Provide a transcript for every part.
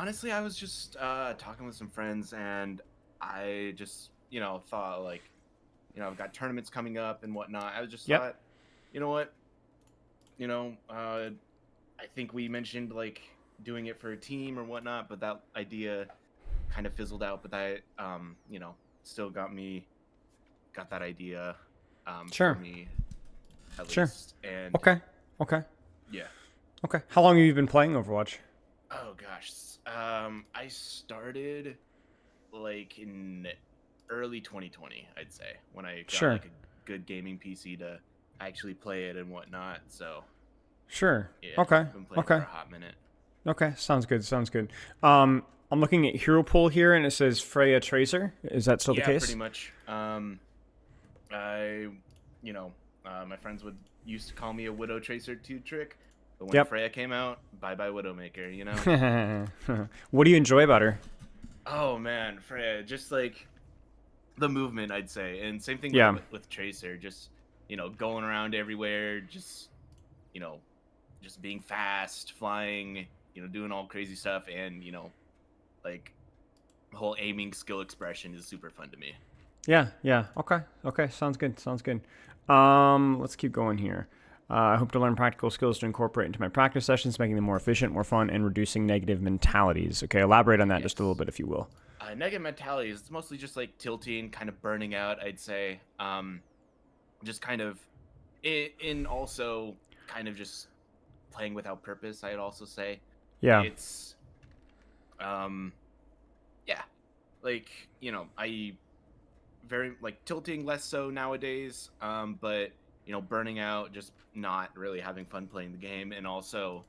Honestly, I was just talking with some friends, and I just thought like I've got tournaments coming up and whatnot. I just Yep. thought, you know what, you know, uh, I think we mentioned like doing it for a team or whatnot, but that idea kind of fizzled out. But that still got that idea for Sure. me at Sure. least. And Okay. Okay. yeah. Okay. How long have you been playing Overwatch? Oh gosh. I started like in early 2020, I'd say, when I got Sure. like a good gaming PC to actually play it and whatnot. So Sure. yeah, Okay. I've been playing for Okay. a hot minute. Okay. Sounds good. Sounds good. I'm looking at Hero Pool here, and it says Freya Tracer. Is that still the Yeah, pretty case? much. I, you know, my friends would used to call me a Widow Tracer 2 trick, but when Yep. Freya came out, bye bye Widowmaker, you know? What do you enjoy about her? Oh man, Freya, just like the movement, I'd say. And same thing with Yeah. with Tracer, just, going around everywhere, just, you know, just being fast, flying, doing all crazy stuff, and like the whole aiming skill expression is super fun to me. Yeah. Yeah. Okay. Okay. Sounds good. Sounds good. Let's keep going here. I hope to learn practical skills to incorporate into my practice sessions, making them more efficient, more fun, and reducing negative mentalities. Okay, elaborate on that just a little Yes. bit, if you will. Negative mentality is it's mostly just like tilting, kind of burning out, I'd say. Just kind of in also kind of just playing without purpose, I'd also say. Yeah. It's um yeah, like, I very like tilting less so nowadays, but burning out, just not really having fun playing the game, and also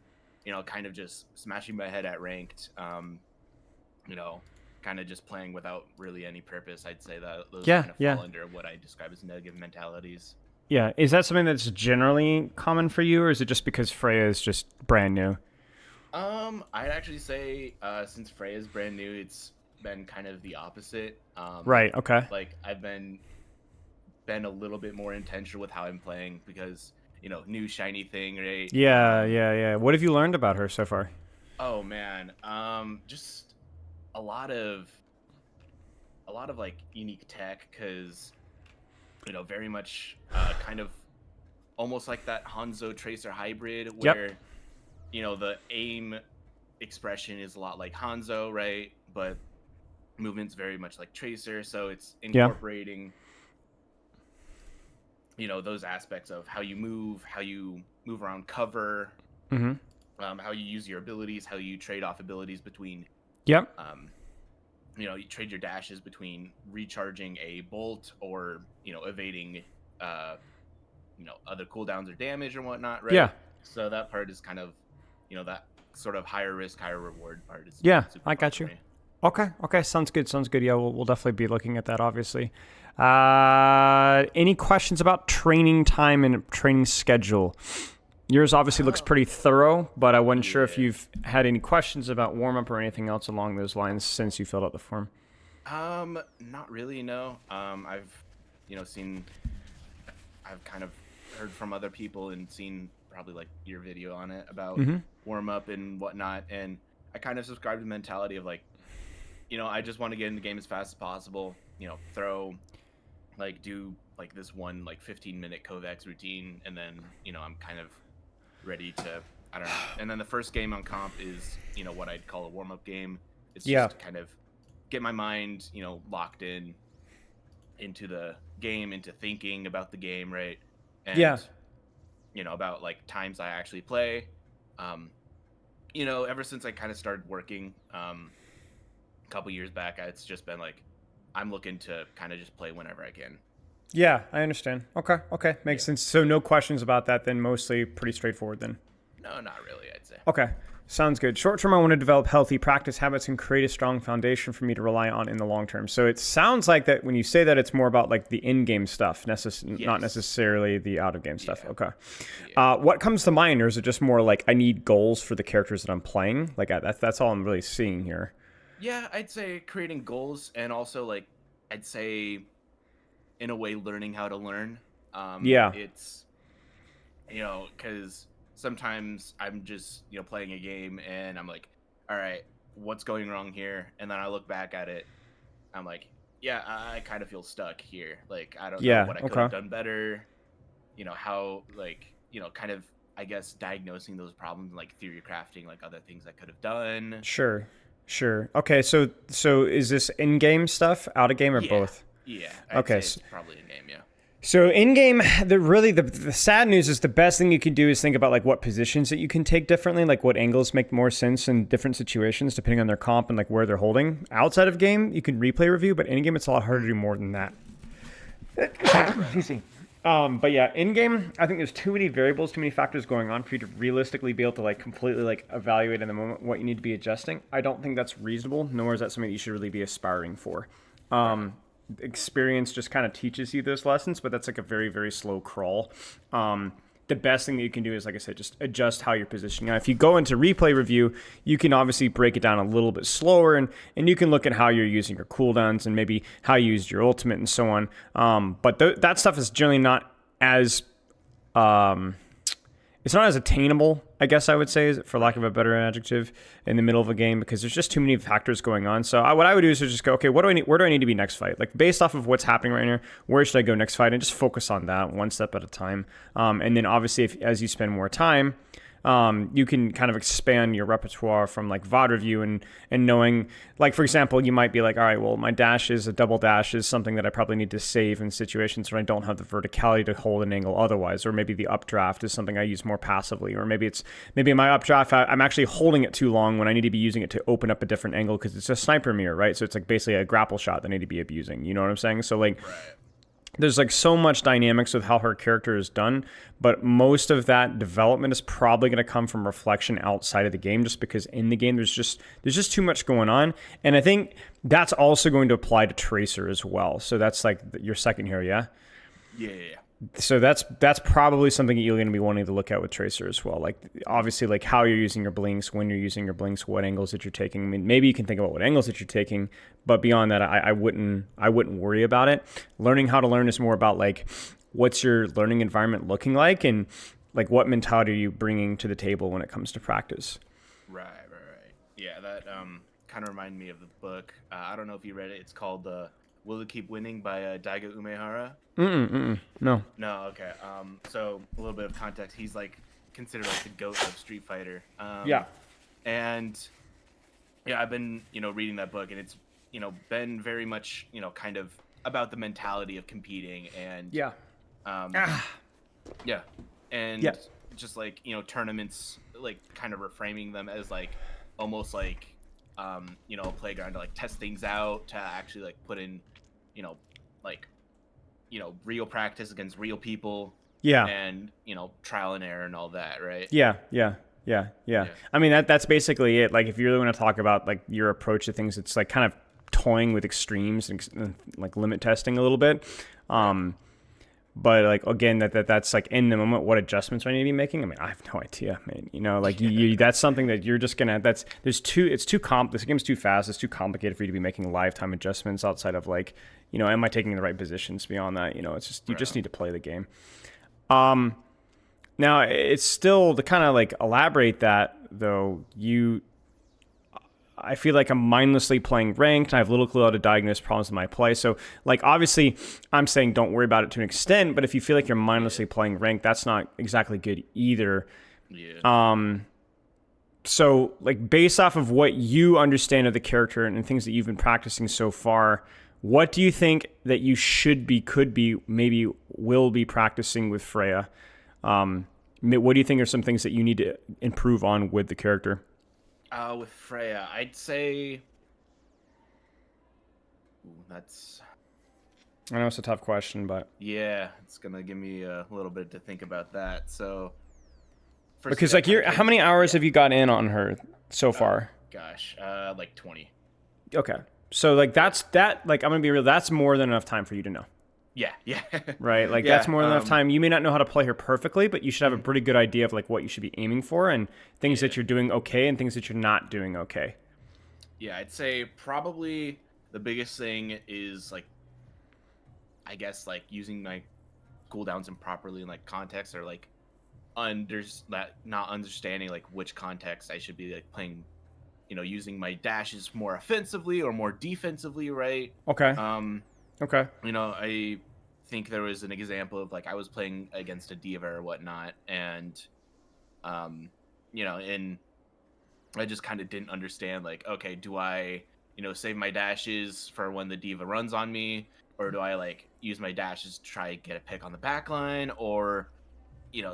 kind of just smashing my head at ranked, you know kind of just playing without really any purpose. I'd say that those Yeah. kind of fall Yeah. under what I describe as negative mentalities. Yeah. Is that something that's generally common for you, or is it just because Freya is just brand new? I'd actually say since Freya's brand new, it's been kind of the opposite. Right. Okay. Like I've been a little bit more intentional with how I'm playing because new shiny thing, right? Yeah. Yeah. Yeah. What have you learned about her so far? Oh man, just a lot of like unique tech, because very much kind of almost like that Hanzo Tracer hybrid Yep. where the aim expression is a lot like Hanzo, right? But movement's very much like Tracer, so it's Yeah. incorporating those aspects of how you move around cover, Mm-hmm. how you use your abilities, how you trade off abilities between, Yep. um, you trade your dashes between recharging a bolt or evading, uh, other cooldowns or damage or whatnot, Yeah. right? So that part is kind of, that sort of higher risk, higher reward part is Yeah. super I fun got for you. me. Okay. Okay. Sounds good. Sounds good. Yeah. We'll definitely be looking at that, obviously. Any questions about training time and training schedule? Yours obviously looks Oh, pretty thorough, but I wasn't sure if yeah. you've had any questions about warm up or anything else along those lines since you filled out the form. Not really, no. I've, seen, I've kind of heard from other people and seen probably like your video on it about Mm-hmm. warm up and whatnot. And I kind of subscribe to the mentality of like, I just want to get in the game as fast as possible, throw, like, do like this one, like 15-minute Kovacs routine. And then, I'm kind of ready to, I don't know. And then the first game on comp is, what I'd call a warm up game. It's Yeah. just to kind of get my mind, locked in into the game, into thinking about the game, right? Yeah. And about like times I actually play. Um, ever since I kind of started working, a couple years back, it's just been like I'm looking to kind of just play whenever I can. Yeah, I understand. Okay. Okay. Makes Yeah. sense. So no questions about that then, mostly pretty straightforward then. No, not really, I'd say. Okay. Sounds good. Short term, I want to develop healthy practice habits and create a strong foundation for me to rely on in the long term. So it sounds like that when you say that, it's more about like the in game stuff, not Yes. necessarily the out of game stuff. Yeah. Okay. Yeah. What comes to mind, or is it just more like I need goals for the characters that I'm playing? Like that's all I'm really seeing here. Yeah, I'd say creating goals, and also like I'd say in a way learning how to learn. Yeah. It's because sometimes I'm just playing a game and I'm like, all right, what's going wrong here? And then I look back at it, I'm like, yeah, I kind of feel stuck here. Like, I don't know Yeah. what I could have Okay. done better. How, like, kind of, I guess, diagnosing those problems, like theory crafting, like other things I could have done. Sure. Sure. Okay. So is this in-game stuff, out of game, or Yeah. both? Yeah. I'd Okay. say it's probably in game. Yeah. So in game, the sad news is the best thing you can do is think about like what positions that you can take differently, like what angles make more sense in different situations depending on their comp and like where they're holding. Outside of game, you can replay review, but in game it's a lot harder to do more than that. Right. Excuse me. But yeah, in game, I think there's too many variables, too many factors going on for you to realistically be able to like completely like evaluate in the moment what you need to be adjusting. I don't think that's reasonable, nor is that something that you should really be aspiring for. Right. Experience just kind of teaches you those lessons, but that's like a very, very slow crawl. The best thing that you can do is, like I said, just adjust how you're positioning. Now, if you go into replay review, you can obviously break it down a little bit slower, and you can look at how you're using your cooldowns and maybe how you used your ultimate and so on. But that stuff is generally not as um, it's not as attainable, I guess I would say, for lack Right. of a better adjective, in the middle of a game because there's just too many factors going on. So what I would do is just go, okay, what do I need? Where do I need to be next fight? Like based off of what's happening right now, where should I go next fight? And just focus on that one step at a time. And then obviously, as you spend more time, you can kind of expand your repertoire from like VOD review and knowing, like for example, you might be like, all right, well, my dash is a double dash is something that I probably need to save in situations where I don't have the verticality to hold an angle otherwise, or maybe the updraft is something I use more passively, or maybe my updraft I'm actually holding it too long when I need to be using it to open up a different angle because it's a sniper mirror, right? So it's like basically a grapple shot that I need to be abusing. You know what I'm saying? So like Right. there's like so much dynamics with how her character is done, but most of that development is probably going to come from reflection outside of the game, just because in the game there's just too much going on, and I think that's also going to apply to Tracer as well. So that's like your second hero, yeah. Yeah. Yeah. Yeah. So that's probably something that you're going to be wanting to look at with Tracer as well. Like obviously, like how you're using your blinks, when you're using your blinks, what angles that you're taking. I mean, maybe you can think about what angles that you're taking, but beyond that, I wouldn't worry about it. Learning how to learn is more about like what's your learning environment looking like, and like what mentality are you bringing to the table when it comes to practice. Right. Right. Right. Yeah. That kind of reminded me of the book. I don't know if you read it. It's called "Will It Keep Winning" by Daigo Umehara. No. No, okay. So a little bit of context. He's like considered like the goat of Street Fighter. Yeah. And yeah, I've been reading that book, and it's been very much kind of about the mentality of competing, and Yeah. um, Ah. yeah, Yeah. and just like tournaments, like kind of reframing them as like almost like a playground to like test things out, to actually like put in like real practice against real people, Yeah. and trial and error and all that, right? Yeah. Yeah. I mean that's basically it. Like if you really want to talk about like your approach to things, it's like kind of toying with extremes and like limit testing a little bit. Right. But like again, that's like in the moment, what adjustments I need to be making. I mean, I have no idea, man. Like you that's something that you're just gonna. It's too This game's too fast. It's too complicated for you to be making lifetime adjustments outside of like, am I taking the right positions? Beyond that, it's just you Right just on. need to play the game. Now it's still to kind of like elaborate that though. I feel like I'm mindlessly playing ranked. I have little clue how to diagnose problems in my play. So, like, obviously, I'm saying don't worry about it to an extent. But if you feel like you're mindlessly Yeah. playing ranked, that's not exactly good either. Yeah. So, like, based off of what you understand of the character and things that you've been practicing so far, what do you think that you should be, could be, maybe will be practicing with Freya? What do you think are some things that you need to improve on with the character? With Freya, I'd say. Ooh, that's I know it's a tough question, but yeah. It's gonna give me a little bit to think about that. So first thing because that like kind you're, of how came. many hours Yeah. have you got in on her so Oh far? gosh. Like 20. Okay, so like Yeah. that's that. Like I'm gonna be real. That's more than enough time for you to know, Yeah. Yeah. right? Like that's Yeah. more than enough time. You may not know how to play her perfectly, but you should have a Mhm. pretty good idea of like what you should be aiming for and things Yeah. that you're doing okay and things that you're not doing okay. Yeah. I'd say probably the biggest thing is like, I guess, like using my cooldowns improperly in like context, or like not understanding like which context I should be like playing using my dashes more offensively or more defensively, right? Okay. Um, Okay. I think there was an example of like I was playing against a diva or whatnot, and um, and I just kind of didn't understand like, okay, do I, save my dashes for when the diva runs on me, or do I like use my dashes to try and get a pick on the back line, or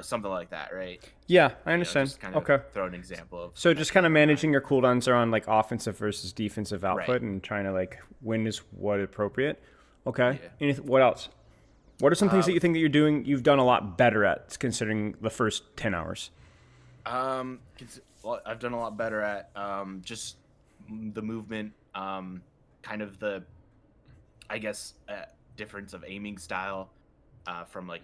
something like that, right? Yeah, I understand. Just kind of Okay. throw an example of So that just kind being of going on. managing your cooldowns are on like offensive versus defensive Right. output and trying to like when is what appropriate. Okay. Yeah. What else? What are some things that Uh, you think that you've done a lot better at considering the first 10 hours? well, I've done a lot better at just the movement, kind of the, I guess, difference of aiming style, from like,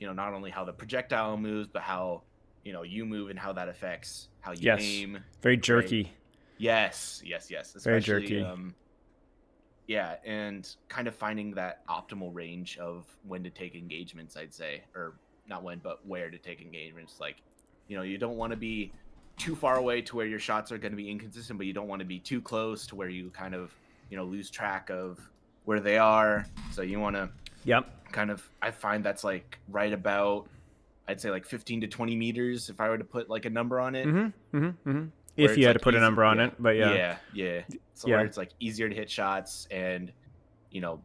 not only how the projectile moves, but how you move and how that affects how you Yes. aim, Very right? jerky. Yes, yes, yes. Very Especially, jerky. yeah, and kind of finding that optimal range of when to take engagements, I'd say, or not when, but where to take engagements. Like, you don't want to be too far away to where your shots are going to be inconsistent, but you don't want to be too close to where you kind of, lose track of where they are. So you want to Yep. kind of, I find that's like right about, I'd say like 15 to 20 meters if I were to put like a number on it, where If you it's had to like put a easy. number on Yeah. it, but yeah. Yeah. So where Yeah. it's like easier to hit shots, and you know,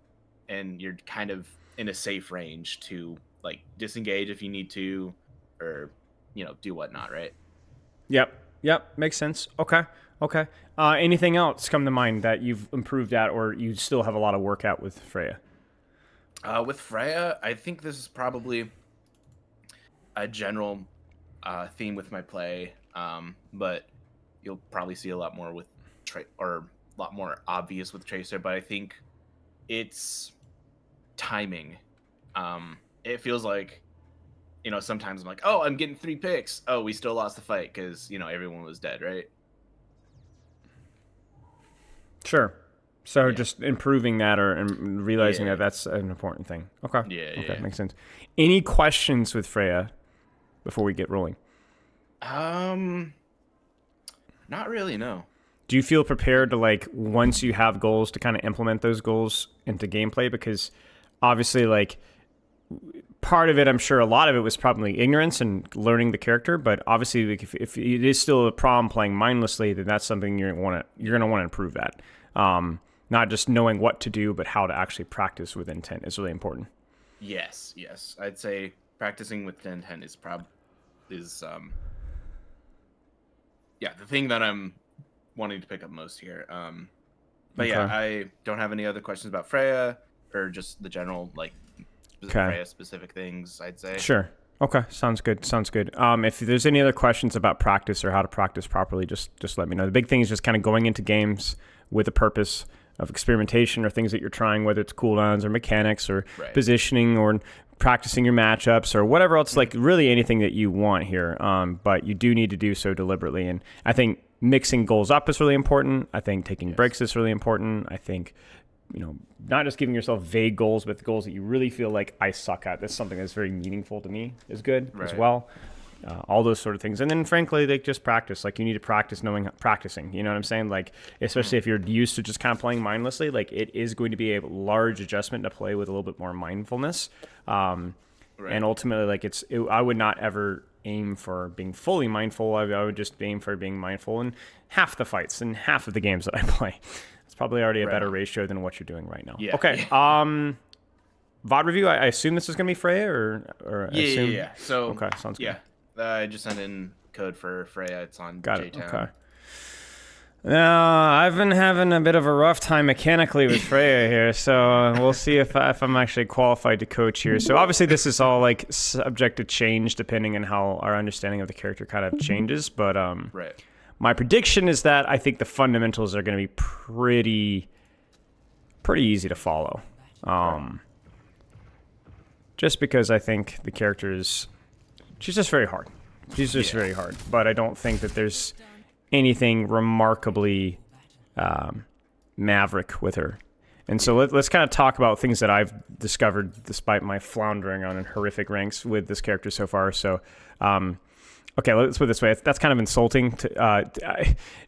and you're kind of in a safe range to like disengage if you need to, or do whatnot, right? Yep. Yep. Makes sense. Okay. Okay. Anything else come to mind that you've improved at or you still have a lot of work at with Freya? With Freya, I think this is probably a general theme with my play, but you'll probably see a lot more with or a lot more obvious with Tracer. But I think it's timing. It feels like sometimes I'm like, oh, I'm getting 3 picks. Oh, we still lost the fight because everyone was dead, right? Sure. So Yeah, just improving that or and realizing that yeah, that's an important thing. Okay. yeah, Okay. yeah. Makes sense. Any questions with Freya before we get rolling? Um, not really. No. Do you feel prepared to like once you have goals to kind of implement those goals into gameplay? Because obviously, like part of it, I'm sure a lot of it was probably ignorance and learning the character. But obviously, like, if it is still a problem playing mindlessly, then that's something you're gonna want to improve at. Not just knowing what to do, but how to actually practice with intent is really important. Yes, yes. I'd say practicing with 10-10 is yeah, the thing that I'm wanting to pick up most here. But yeah, Okay. I don't have any other questions about Freya or just the general like Okay. Freya specific things, I'd say. Sure. Okay. Sounds good. Sounds good. If there's any other questions about practice or how to practice properly, just let me know. The big thing is just kind of going into games with a purpose of experimentation or things that you're trying, whether it's cooldowns or mechanics or Right. positioning or practicing your matchups or whatever else, like really anything that you want here. But you do need to do so deliberately. And I think mixing goals up is really important. I think taking Yes. breaks is really important. I think not just giving yourself vague goals, but the goals that you really feel like I suck at. That's something that's very meaningful to me is good as Right. well. All those sort of things. And then frankly, like just practice. Like you need to practice practicing. You know what I'm saying? Like, especially if you're used to just kind of playing mindlessly, like it is going to be a large adjustment to play with a little bit more mindfulness. Right. And ultimately, like I would not ever aim for being fully mindful. I would just aim for being mindful in half the fights and half of the games that I play. It's probably already a Right better on. ratio than what you're doing right now. Yeah. Okay. Yeah. VOD review. I assume this is going to be Freya, or I Yeah, yeah, assume. yeah. So, Okay, sounds good. yeah, I just sent in code for Freya. It's on Got it. J Town. Okay. Now, I've been having a bit of a rough time mechanically with Freya here, so we'll see if I'm actually qualified to coach here. So obviously, this is all like subject to change depending on how our understanding of the character kind of changes. But Right. my prediction is that I think the fundamentals are going to be pretty easy to follow. Just because I think the character she's just very hard. She's just very hard. But I don't think that there's anything remarkably maverick with her. And so let's kind of talk about things that I've discovered despite my floundering on horrific ranks with this character so far. So Okay, let's put it this way. That's kind of insulting.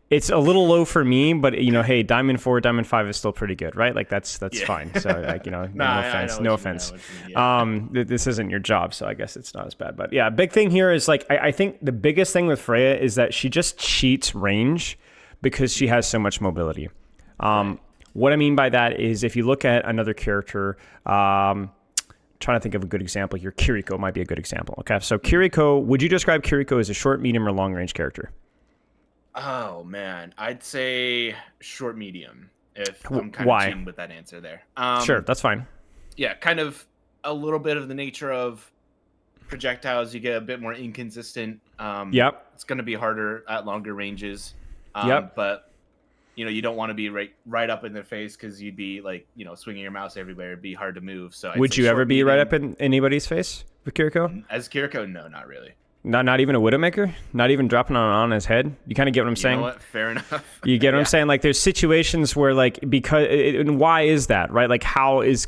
It's a little low for me, but hey, Diamond 4, Diamond 5 is still pretty good, right? Like that's Yeah. fine. So Nah, no offense, I no know offense. what you mean, yeah. This isn't your job, so I guess it's not as bad. But yeah, big thing here is like I think the biggest thing with Freya is that she just cheats range because she has so much mobility. Right. What I mean by that is if you look at another character, trying to think of a good example here. Kiriko might be a good example. Okay, so Kiriko, would you describe Kiriko as a short, medium, or long range character? Oh man, I'd say short medium if I'm kind of Why? cheating with that answer there. Sure, that's fine. Yeah, kind of a little bit of the nature of projectiles. You get a bit more inconsistent. Yep. It's going to be harder at longer ranges. Yep. But you don't want to be right up in their face because you'd be like swinging your mouse everywhere. It'd be hard to move. So I'd Would say you ever short, be right medium. up in anybody's face with Kiriko? As Kiriko? No, not really. Not even a Widowmaker? Not even dropping on his head? You kind of get what I'm You saying? know what? Fair enough. You get what Yeah. I'm saying? Like there's situations where like and why is that, right? Like how is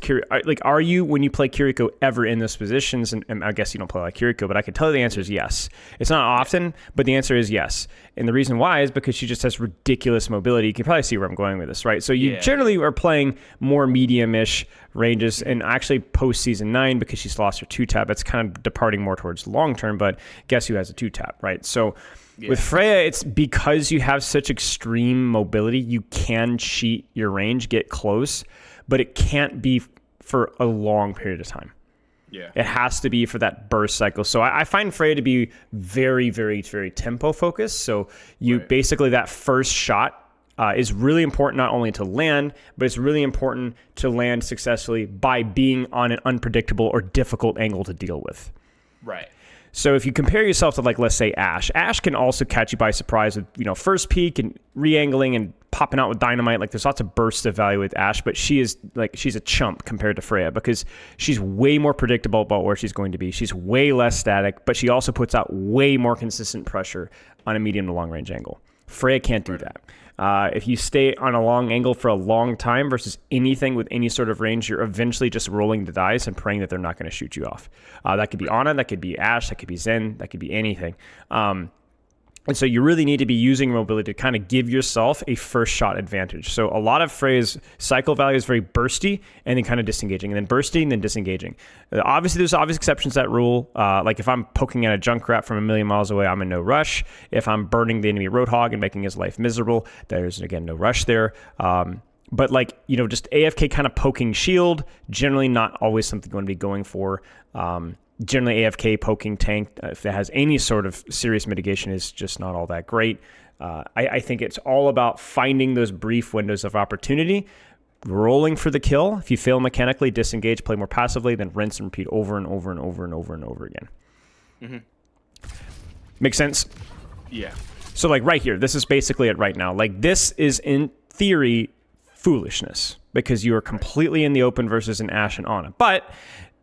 are you when you play Kiriko ever in those positions? And I guess you don't play like Kiriko, but I can tell you the answer is yes. It's not often, but the answer is yes. And the reason why is because she just has ridiculous mobility. You can probably see where I'm going with this, right? So you generally are playing more medium-ish ranges, and actually post season 9 because she's lost her 2-tap. It's kind of departing more towards long term, but guess who has a 2-tap, right? So with Freya, it's because you have such extreme mobility, you can cheat your range, get close, but it can't be for a long period of time. Yeah. It has to be for that burst cycle. So I find Freya to be very, very, very tempo focused. So you basically that first shot is really important not only to land, but it's really important to land successfully by being on an unpredictable or difficult angle to deal with. Right. So if you compare yourself to, like, let's say Ashe can also catch you by surprise with, first peek and re-angling and popping out with dynamite. Like there's lots of bursts of value with Ashe, but she's a chump compared to Freya because she's way more predictable about where she's going to be. She's way less static, but she also puts out way more consistent pressure on a medium to long range angle. Freya can't do that. If you stay on a long angle for a long time versus anything with any sort of range, you're eventually just rolling the dice and praying that they're not going to shoot you off. That could be Ana, that could be Ashe, that could be Zen, that could be anything. And so you really need to be using mobility to kind of give yourself a first shot advantage. So a lot of Freya's cycle value is very bursty and then kind of disengaging, and then bursting, then disengaging. Obviously, there's obvious exceptions to that rule. Like if I'm poking at a Junkrat from a million miles away, I'm in no rush. If I'm burning the enemy Roadhog and making his life miserable, there's, again, no rush there. But just AFK kind of poking shield, generally not always something going to be going for. Generally, AFK poking tank, if it has any sort of serious mitigation, is just not all that great. I think it's all about finding those brief windows of opportunity, rolling for the kill. If you fail mechanically, disengage, play more passively, then rinse and repeat over and over and over and over and over again. Mm-hmm. Make sense? Yeah. So like right here, this is basically it right now. Like this is in theory foolishness because you are completely in the open versus an Ashe and Ana. But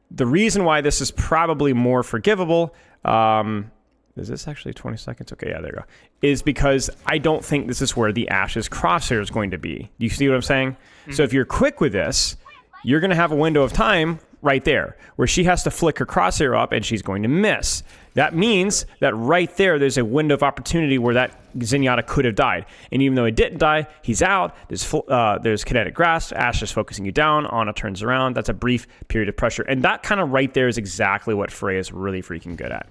the reason why this is probably more forgivable, is this actually 20 seconds? Okay, yeah, there you go. Is because I don't think this is where the Ashe's crosshair is going to be. Do you see what I'm saying? Mm-hmm. So if you're quick with this, you're going to have a window of time right there where she has to flick her crosshair up and she's going to miss. That means that right there's a window of opportunity where that Zenyatta could have died. And even though he didn't die, he's out. There's kinetic grasp. Ashe is focusing you down. Ana turns around. That's a brief period of pressure. And that kind of right there is exactly what Freya is really freaking good at.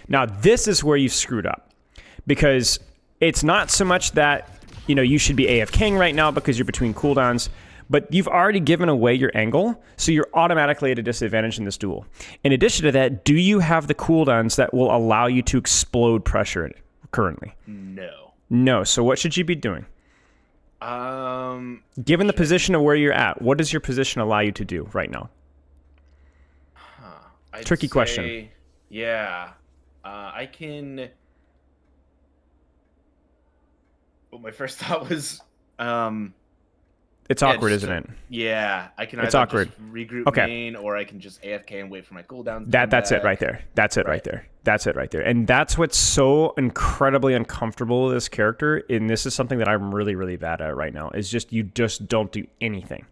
Now, this is where you screwed up. Because it's not so much that, you should be AFKing right now because you're between cooldowns. But you've already given away your angle, so you're automatically at a disadvantage in this duel. In addition to that, do you have the cooldowns that will allow you to explode pressure currently? No. So what should you be doing? Given the position of where you're at, what does your position allow you to do right now? Tricky question. Yeah. I can... Well, my first thought was... It's awkward, isn't it? Yeah, I can. It's either awkward. Just regroup main, or I can just AFK and wait for my cooldowns. That's it right there. That's it right there. That's it right there. And that's what's so incredibly uncomfortable with this character. And this is something that I'm really, really bad at right now. Is just you just don't do anything.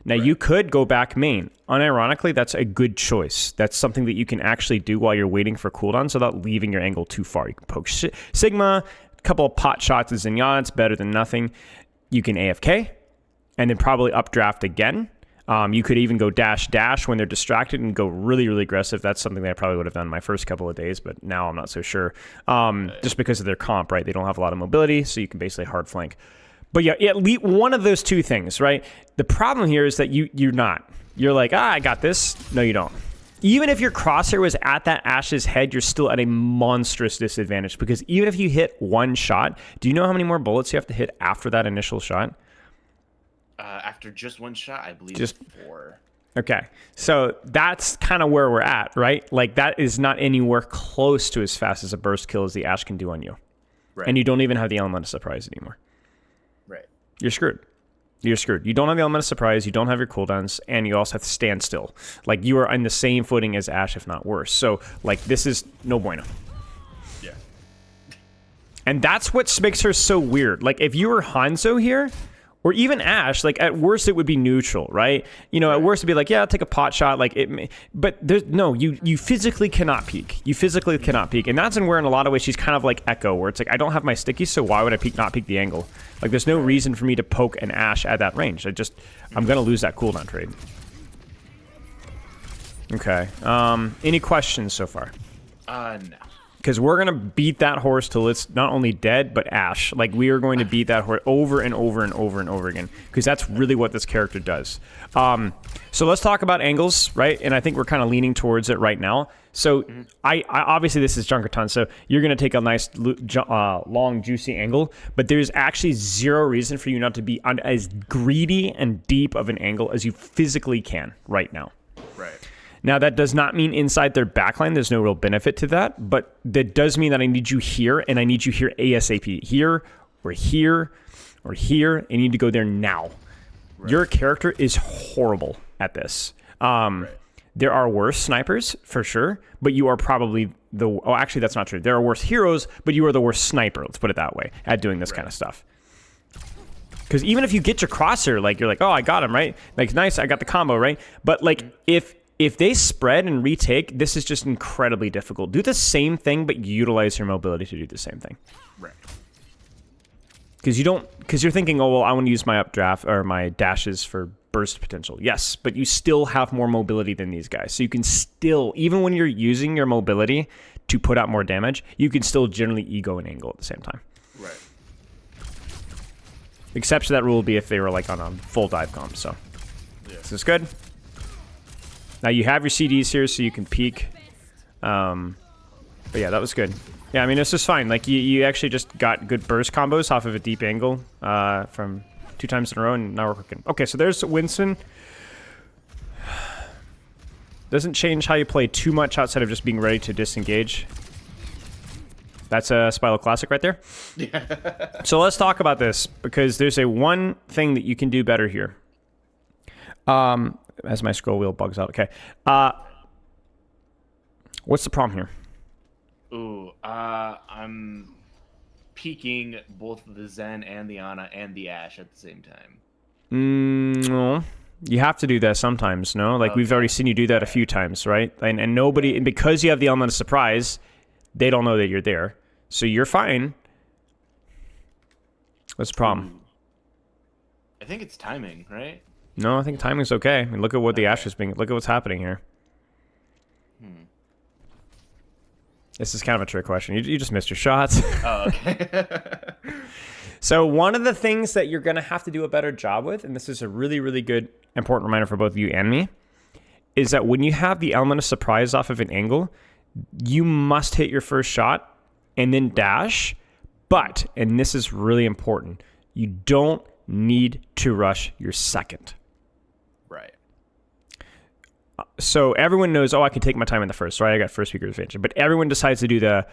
Now, you could go back main. Unironically, that's a good choice. That's something that you can actually do while you're waiting for cooldowns without leaving your angle too far. You can poke Sigma, a couple of pot shots at Zinyan. It's better than nothing. You can AFK, and then probably updraft again. You could even go dash when they're distracted and go really, really aggressive. That's something that I probably would have done my first couple of days, but now I'm not so sure. Just because of their comp, right? They don't have a lot of mobility, so you can basically hard flank. But yeah, at least one of those two things, right? The problem here is that you're not. You're like, I got this. No, you don't. Even if your crosshair was at that Ashe's head, you're still at a monstrous disadvantage, because even if you hit one shot, do you know how many more bullets you have to hit after that initial shot? After just one shot, I believe just 4. Okay, so that's kind of where we're at, right? Like, that is not anywhere close to as fast as a burst kill as the Ashe can do on you. Right. And you don't even have the element of surprise anymore. Right. You're screwed. You're screwed. You don't have the element of surprise, you don't have your cooldowns, and you also have to stand still. Like, you are on the same footing as Ashe, if not worse. So, like, this is no bueno. Yeah. And that's what makes her so weird. Like, if you were Hanzo here, or even Ashe, like, at worst it would be neutral, right? You know, at worst it'd be like, yeah, I'll take a pot shot, like, but there's no, you physically cannot peek. You physically cannot peek. And that's where in a lot of ways she's kind of like Echo, where it's like, I don't have my sticky, so why would I not peek the angle? Like, there's no reason for me to poke an Ashe at that range. I'm gonna lose that cooldown trade. Okay, any questions so far? No. Because we're going to beat that horse till it's not only dead, but Ashe. Like, we are going to beat that horse over and over and over and over again. Because that's really what this character does. So let's talk about angles, right? And I think we're kind of leaning towards it right now. So I obviously, this is Junkerton, so you're going to take a nice, long, juicy angle. But there's actually zero reason for you not to be on as greedy and deep of an angle as you physically can right now. Right. Now, that does not mean inside their backline. There's no real benefit to that. But that does mean that I need you here, and I need you here ASAP. Here, or here, or here, and you need to go there now. Right. Your character is horrible at this. Right. There are worse snipers, for sure, but you are probably the... Oh, actually, that's not true. There are worse heroes, but you are the worst sniper, let's put it that way, at doing this kind of stuff. Because even if you get your crosshair, like, you're like, oh, I got him, right? Like, nice, I got the combo, right? But, like, if they spread and retake, this is just incredibly difficult. Do the same thing, but utilize your mobility to do the same thing. Right. Because you're thinking, oh, well, I want to use my updraft or my dashes for burst potential. Yes, but you still have more mobility than these guys. So you can still, even when you're using your mobility to put out more damage, you can still generally ego and angle at the same time. Right. Exception to that rule would be if they were like on a full dive comp. So this is good. Now you have your CDs here, so you can peek. But yeah, that was good. Yeah, I mean, this is fine. Like, you actually just got good burst combos off of a deep angle from 2 times in a row, and now we're cooking. Okay, so there's Winston. Doesn't change how you play too much outside of just being ready to disengage. That's a Spilo Classic right there. Yeah. So let's talk about this, because there's one thing that you can do better here. As my scroll wheel bugs out. Okay. What's the problem here? Ooh, I'm peeking both the Zen and the Ana and the Ashe at the same time. No. You have to do that sometimes, no? Like, we've already seen you do that a few times, right? And nobody... And because you have the element of surprise, they don't know that you're there. So you're fine. What's the problem? I think it's timing, right? No, I think timing's okay. I mean, look at what the Ashe is being... Look at what's happening here. This is kind of a trick question. You just missed your shots. Oh, okay. So one of the things that you're going to have to do a better job with, and this is a really, really good, important reminder for both you and me, is that when you have the element of surprise off of an angle, you must hit your first shot and then dash. But, and this is really important, you don't need to rush your second. Right. So everyone knows, oh, I can take my time in the first, right? I got first speaker advantage. But everyone decides to do the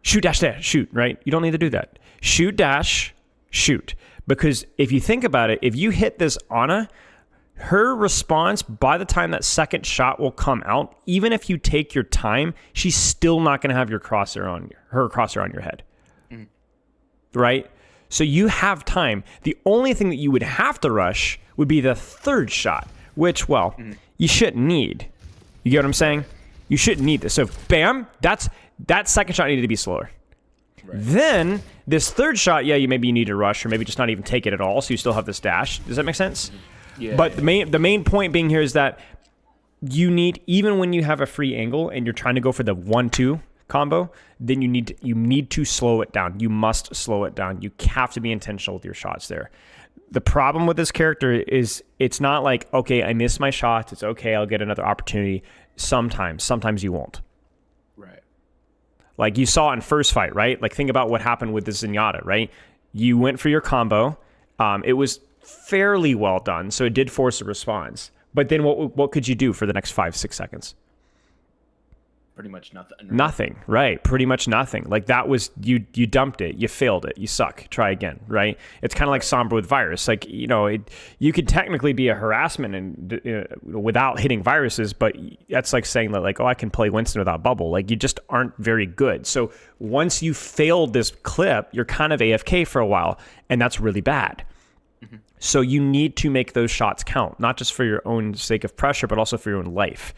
shoot, dash, dash, shoot, right? You don't need to do that. Shoot, dash, shoot. Because if you think about it, if you hit this Ana, her response by the time that second shot will come out, even if you take your time, she's still not going to have your crosshair on your head. Right? So you have time. The only thing that you would have to rush would be the third shot, which, well, you shouldn't need. You get what I'm saying? You shouldn't need this. So, bam, that second shot needed to be slower. Right. Then, this third shot, yeah, maybe you need to rush, or maybe just not even take it at all, so you still have this dash. Does that make sense? Yeah. But the main point being here is that you need, even when you have a free angle and you're trying to go for the 1-2 combo, then you need to slow it down. You must slow it down. You have to be intentional with your shots there. The problem with this character is it's not like, okay, I missed my shots. It's okay. I'll get another opportunity. Sometimes you won't. Right. Like you saw in first fight, right? Like think about what happened with the Zenyatta, right? You went for your combo. It was fairly well done, so it did force a response. But then what could you do for the next 5-6 seconds? Pretty much nothing. Nothing, right? Pretty much nothing. Like that was, you dumped it, you failed it, you suck, try again, right? It's kind of like Sombra with Virus. Like, you could technically be a harassment and without hitting viruses, but that's like saying that like, oh, I can play Winston without bubble. Like you just aren't very good. So once you failed this clip, you're kind of AFK for a while, and that's really bad. Mm-hmm. So you need to make those shots count, not just for your own sake of pressure, but also for your own life.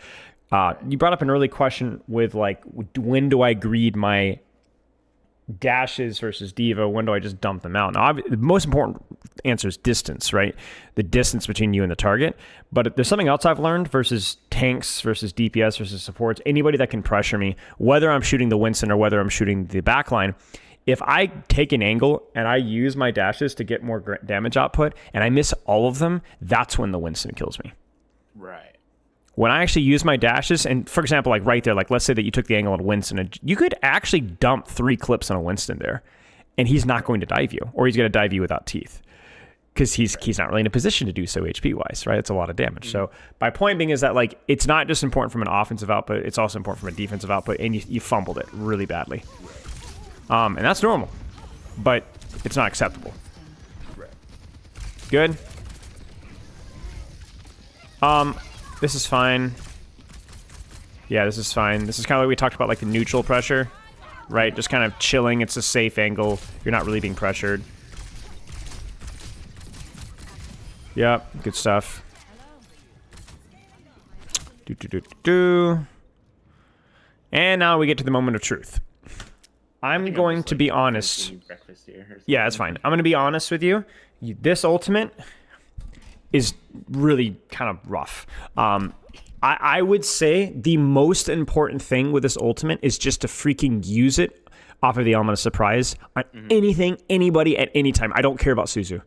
You brought up an early question with like, when do I greed my dashes versus Diva? When do I just dump them out? Now, the most important answer is distance, right? The distance between you and the target. But there's something else I've learned versus tanks, versus DPS, versus supports. Anybody that can pressure me, whether I'm shooting the Winston or whether I'm shooting the backline, if I take an angle and I use my dashes to get more damage output and I miss all of them, that's when the Winston kills me. Right. When I actually use my dashes, and for example, like right there, like let's say that you took the angle on Winston, and you could actually dump 3 clips on a Winston there, and he's not going to dive you, or he's going to dive you without teeth, because he's not really in a position to do so HP wise, right? It's a lot of damage. Mm-hmm. So my point being is that like it's not just important from an offensive output, it's also important from a defensive output, and you fumbled it really badly, and that's normal, but it's not acceptable. Right. Good. This is fine. Yeah, this is fine. This is kind of like we talked about, like the neutral pressure, right? Just kind of chilling. It's a safe angle. You're not really being pressured. Yep, good stuff. And now we get to the moment of truth. I'm going to be honest. Yeah, it's fine. I'm going to be honest with you. This ultimate is really kind of rough. I would say the most important thing with this ultimate is just to freaking use it off of the element of surprise on anything, anybody, at any time. I don't care about Suzu.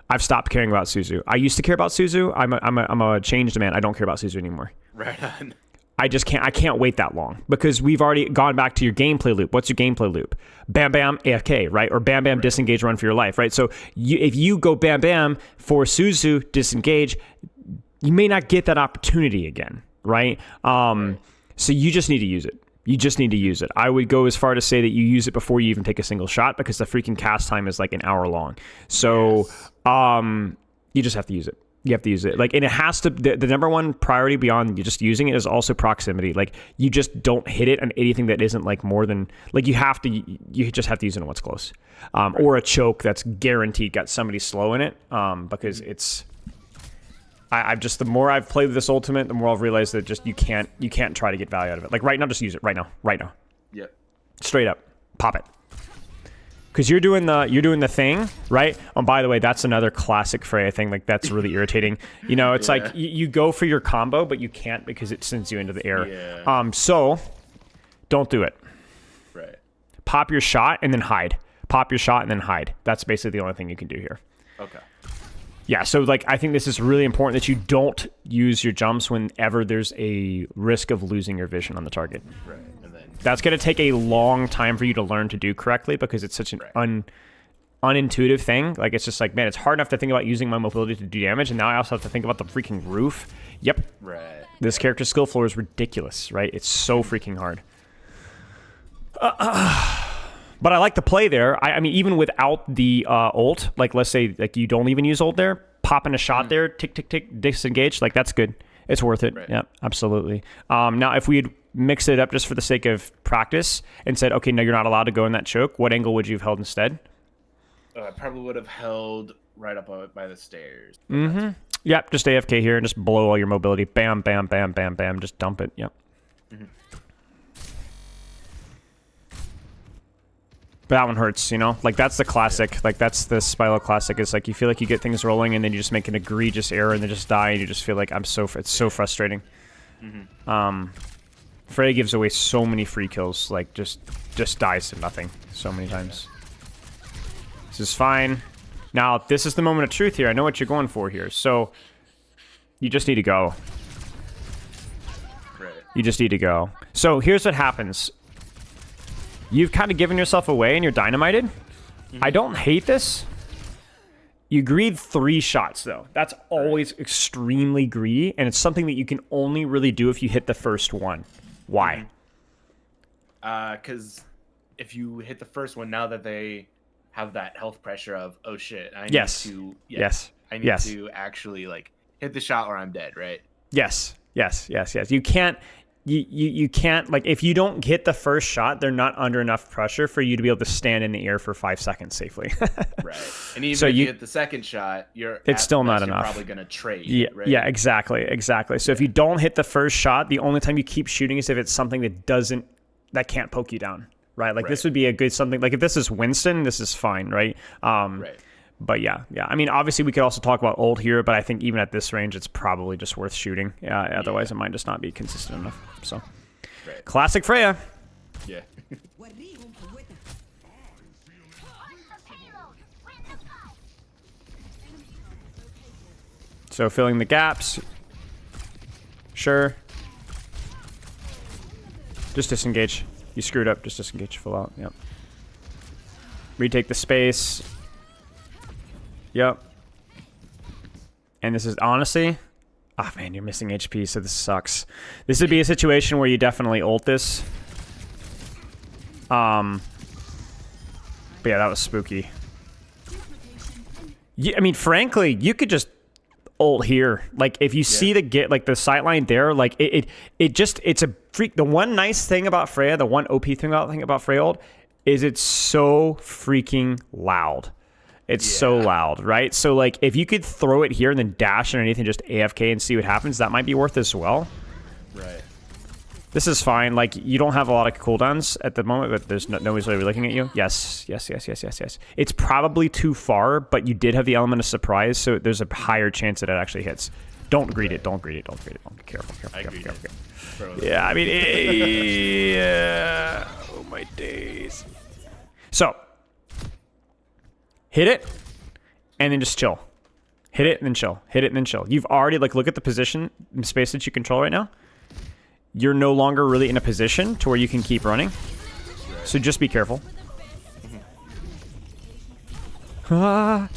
I've stopped caring about Suzu. I used to care about Suzu. I'm a changed man. I don't care about Suzu anymore. Right on. I can't wait that long because we've already gone back to your gameplay loop. What's your gameplay loop? Bam, bam, AFK, right? Or bam, bam, disengage, run for your life, right? So if you go bam, bam for Suzu, disengage, you may not get that opportunity again, right? So you just need to use it. You just need to use it. I would go as far to say that you use it before you even take a single shot because the freaking cast time is like an hour long. So you just have to use it. You have to use it. Like, and it has to, the number one priority beyond you just using it is also proximity. Like, you just don't hit it on anything that isn't like more than, like, you just have to use it on what's close. Or a choke that's guaranteed got somebody slow in it. Because it's, I've just, the more I've played with this ultimate, the more I've realized that just, you can't try to get value out of it. Like, right now, just use it. Right now. Yep. Straight up. Pop it. Because you're doing the thing, right? Oh, by the way, that's another classic Freya thing. Like, that's really irritating. It's like you go for your combo, but you can't because it sends you into the air. Yeah. So don't do it. Right. Pop your shot and then hide. Pop your shot and then hide. That's basically the only thing you can do here. Okay. Yeah, so like I think this is really important that you don't use your jumps whenever there's a risk of losing your vision on the target. Right. And then that's going to take a long time for you to learn to do correctly because it's such an unintuitive thing. Like, it's just like, man, it's hard enough to think about using my mobility to do damage, and now I also have to think about the freaking roof. Yep. Right. This character's skill floor is ridiculous, right? It's so freaking hard. But I like the play there. I mean, even without the ult, like let's say like you don't even use ult there, popping a shot there, tick, tick, tick, disengage, like that's good. It's worth it. Right. Yeah, absolutely. Now, if we had mixed it up just for the sake of practice and said, okay, no, you're not allowed to go in that choke, what angle would you have held instead? I probably would have held right up by the stairs. Mm-hmm. Yep, just AFK here and just blow all your mobility. Bam, bam, bam, bam, bam. Just dump it. Yep. Mm-hmm. But that one hurts, you know? Like, that's the classic. Yeah. Like, that's the Spilo classic. It's like you feel like you get things rolling and then you just make an egregious error and they just die and you just feel like it's so frustrating. Mm-hmm. Freya gives away so many free kills. Like, just dies to nothing so many times. This is fine. Now, this is the moment of truth here. I know what you're going for here. So, you just need to go. Right. You just need to go. So, here's what happens. You've kind of given yourself away and you're dynamited. Mm-hmm. I don't hate this. You greed 3 shots, though. That's always extremely greedy, and it's something that you can only really do if you hit the first one. Why? Because if you hit the first one, now that they have that health pressure of, oh shit, I need to... I need to actually, like, hit the shot or I'm dead, right? Yes. You can't... You can't, like, if you don't hit the first shot, they're not under enough pressure for you to be able to stand in the air for 5 seconds safely. Right. And even if you hit the second shot, it's still not enough. You're probably going to trade, yeah, right? Yeah, exactly. So if you don't hit the first shot, the only time you keep shooting is if it's something that can't poke you down, right? Like, this would be a good something, like, if this is Winston, this is fine, right? Right. But yeah. I mean, obviously, we could also talk about ult here, but I think even at this range, it's probably just worth shooting. Otherwise, it might just not be consistent enough. So, classic Freya. Yeah. So, filling the gaps. Sure. Just disengage. You screwed up. Just disengage. Full out. Yep. Retake the space. Yep. And this is honestly... Oh, man, you're missing HP, so this sucks. This would be a situation where you definitely ult this. But yeah, that was spooky. I mean, frankly, you could just ult here. Like, if you see the the sightline there, like, it's a freak. The one nice thing about Freya, the one OP thing about Freya ult, is it's so freaking loud. It's so loud, right? So, like, if you could throw it here and then dash underneath and just AFK and see what happens, that might be worth it as well. Right. This is fine. Like, you don't have a lot of cooldowns at the moment, but there's nobody's really looking at you. Yes. It's probably too far, but you did have the element of surprise, so there's a higher chance that it actually hits. Don't greed it. Don't greed it. Don't be careful. Yeah, I mean, yeah. Oh, my days. So... hit it, and then just chill. Hit it, and then chill. Hit it, and then chill. You've already, like, look at the position and space that you control right now. You're no longer really in a position to where you can keep running. So just be careful. Do I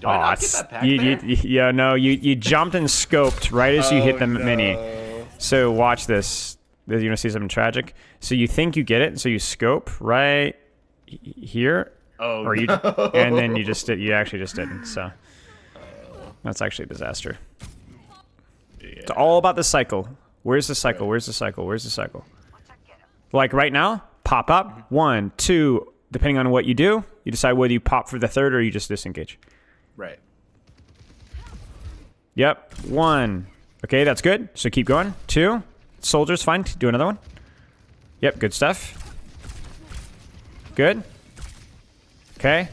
not get that pack you jumped and scoped right as you hit the mini. So watch this. You're going to see something tragic. So you think you get it, so you scope right here. Oh, or you, and then you actually just didn't. So that's actually a disaster. Yeah. It's all about the cycle. Where's the cycle? Where's the cycle? Where's the cycle? Like right now, pop up 1, 2. Depending on what you do, you decide whether you pop for the third or you just disengage. Right. Yep. 1. Okay, that's good. So keep going. 2. Soldiers, fine. Do another one. Yep, good stuff. Good. Okay.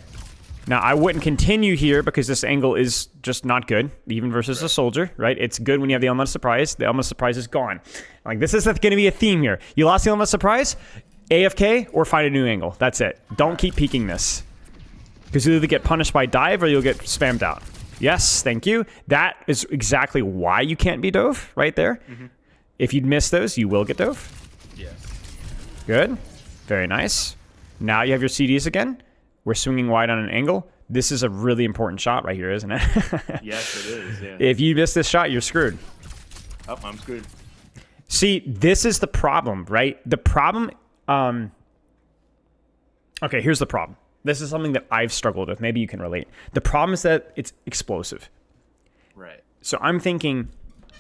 Now, I wouldn't continue here because this angle is just not good, even versus a soldier, right? It's good when you have the element of surprise. The element of surprise is gone. Like, this is going to be a theme here. You lost the element of surprise, AFK, or find a new angle. That's it. Don't keep peeking this. Because you'll either get punished by dive or you'll get spammed out. Yes, thank you. That is exactly why you can't be dove, right there. Mm-hmm. If you'd miss those, you will get dove. Yes. Good. Very nice. Now you have your CDs again. We're swinging wide on an angle. This is a really important shot right here, isn't it? Yes, it is, yeah. If you miss this shot, you're screwed. Oh, I'm screwed. See, this is the problem, right? The problem... Okay, here's the problem. This is something that I've struggled with. Maybe you can relate. The problem is that it's explosive. Right. So I'm thinking,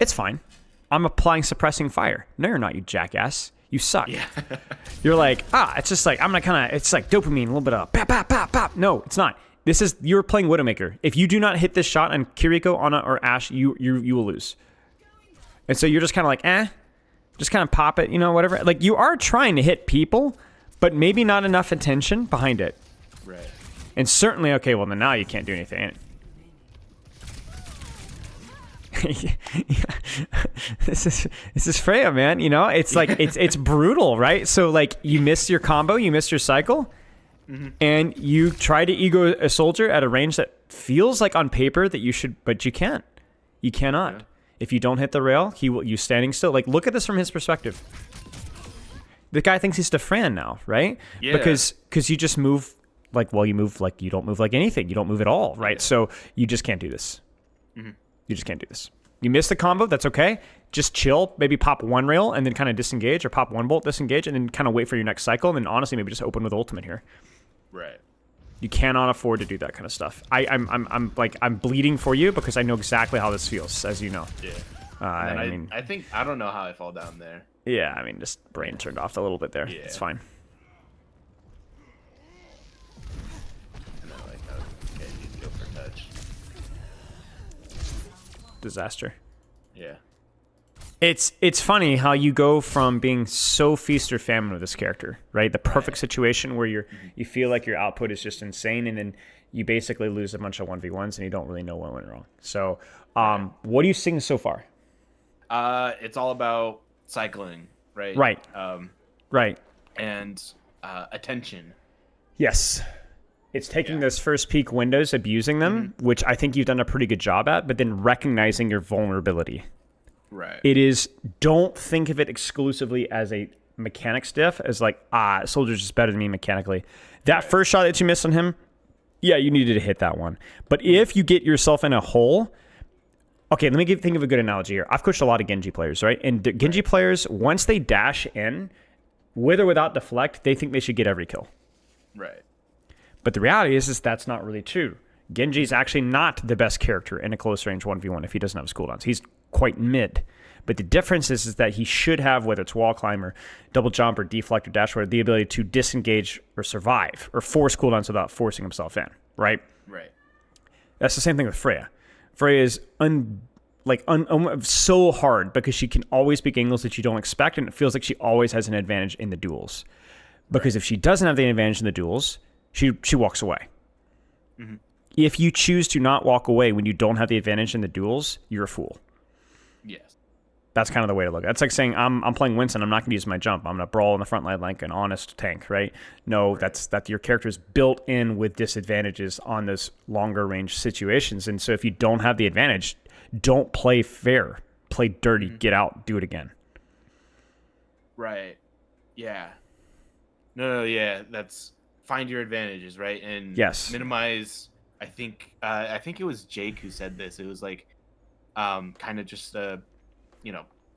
it's fine. I'm applying suppressing fire. No, you're not, you jackass. You suck. Yeah. You're like, it's just like, I'm gonna kind of, it's like dopamine, a little bit of pop, pop, pop, pop. No, it's not. You're playing Widowmaker. If you do not hit this shot on Kiriko, Ana, or Ashe, you will lose. And so you're just kind of like, just kind of pop it, whatever. Like, you are trying to hit people, but maybe not enough attention behind it. Right. And certainly, okay, well, then now you can't do anything. This is Freya, man. It's like it's brutal, right? So like you miss your combo, you miss your cycle, and you try to ego a soldier at a range that feels like on paper that you should, but you can't. You cannot. Yeah. If you don't hit the rail, you standing still. Like, look at this from his perspective. The guy thinks he's Defran now, right? Yeah. Because you just move you move like you don't move like anything. You don't move at all, right? Yeah. So you just can't do this. You just can't do this. You miss the combo, that's okay. Just chill, maybe pop one rail and then kind of disengage, or pop one bolt, disengage, and then kind of wait for your next cycle, and then honestly maybe just open with ultimate here. Right. You cannot afford to do that kind of stuff. I'm bleeding for you because I know exactly how this feels, as you know. Yeah. I don't know how I fall down there. Yeah, I mean, just brain turned off a little bit there. Yeah. It's fine. And I like how you go for touch. Disaster. Yeah. It's funny how you go from being so feast or famine with this character, right? The perfect situation where you feel like your output is just insane, and then you basically lose a bunch of 1v1s and you don't really know what went wrong. So, what are you seeing so far? It's all about cycling, right? Right. Right. And attention. Yes. It's taking those first peak windows, abusing them, which I think you've done a pretty good job at, but then recognizing your vulnerability. Right. It is, don't think of it exclusively as a mechanics diff, as like, soldier's just better than me mechanically. That first shot that you missed on him, yeah, you needed to hit that one. But if you get yourself in a hole, okay, let me think of a good analogy here. I've coached a lot of Genji players, right? And the Genji players, once they dash in, with or without deflect, they think they should get every kill. Right. But the reality is that's not really true. Genji is actually not the best character in a close range 1v1 if he doesn't have his cooldowns. He's quite mid. But the difference is that he should have, whether it's wall climb or double jump or deflect or dash, the ability to disengage or survive or force cooldowns without forcing himself in, right? Right. That's the same thing with Freya. Freya is so hard because she can always pick angles that you don't expect, and it feels like she always has an advantage in the duels. Because if she doesn't have the advantage in the duels, she walks away. If you choose to not walk away when you don't have the advantage in the duels, you're a fool. Yes. That's kind of the way to look at it. That's like saying, I'm playing Winston, I'm not going to use my jump. I'm going to brawl in the front line like an honest tank, right? No, right. That your character is built in with disadvantages on those longer range situations. And so if you don't have the advantage, don't play fair. Play dirty. Get out. Do it again. Right. Yeah. No, yeah. That's find your advantages, right? And minimize. I think it was Jake who said this. It was like kind of just a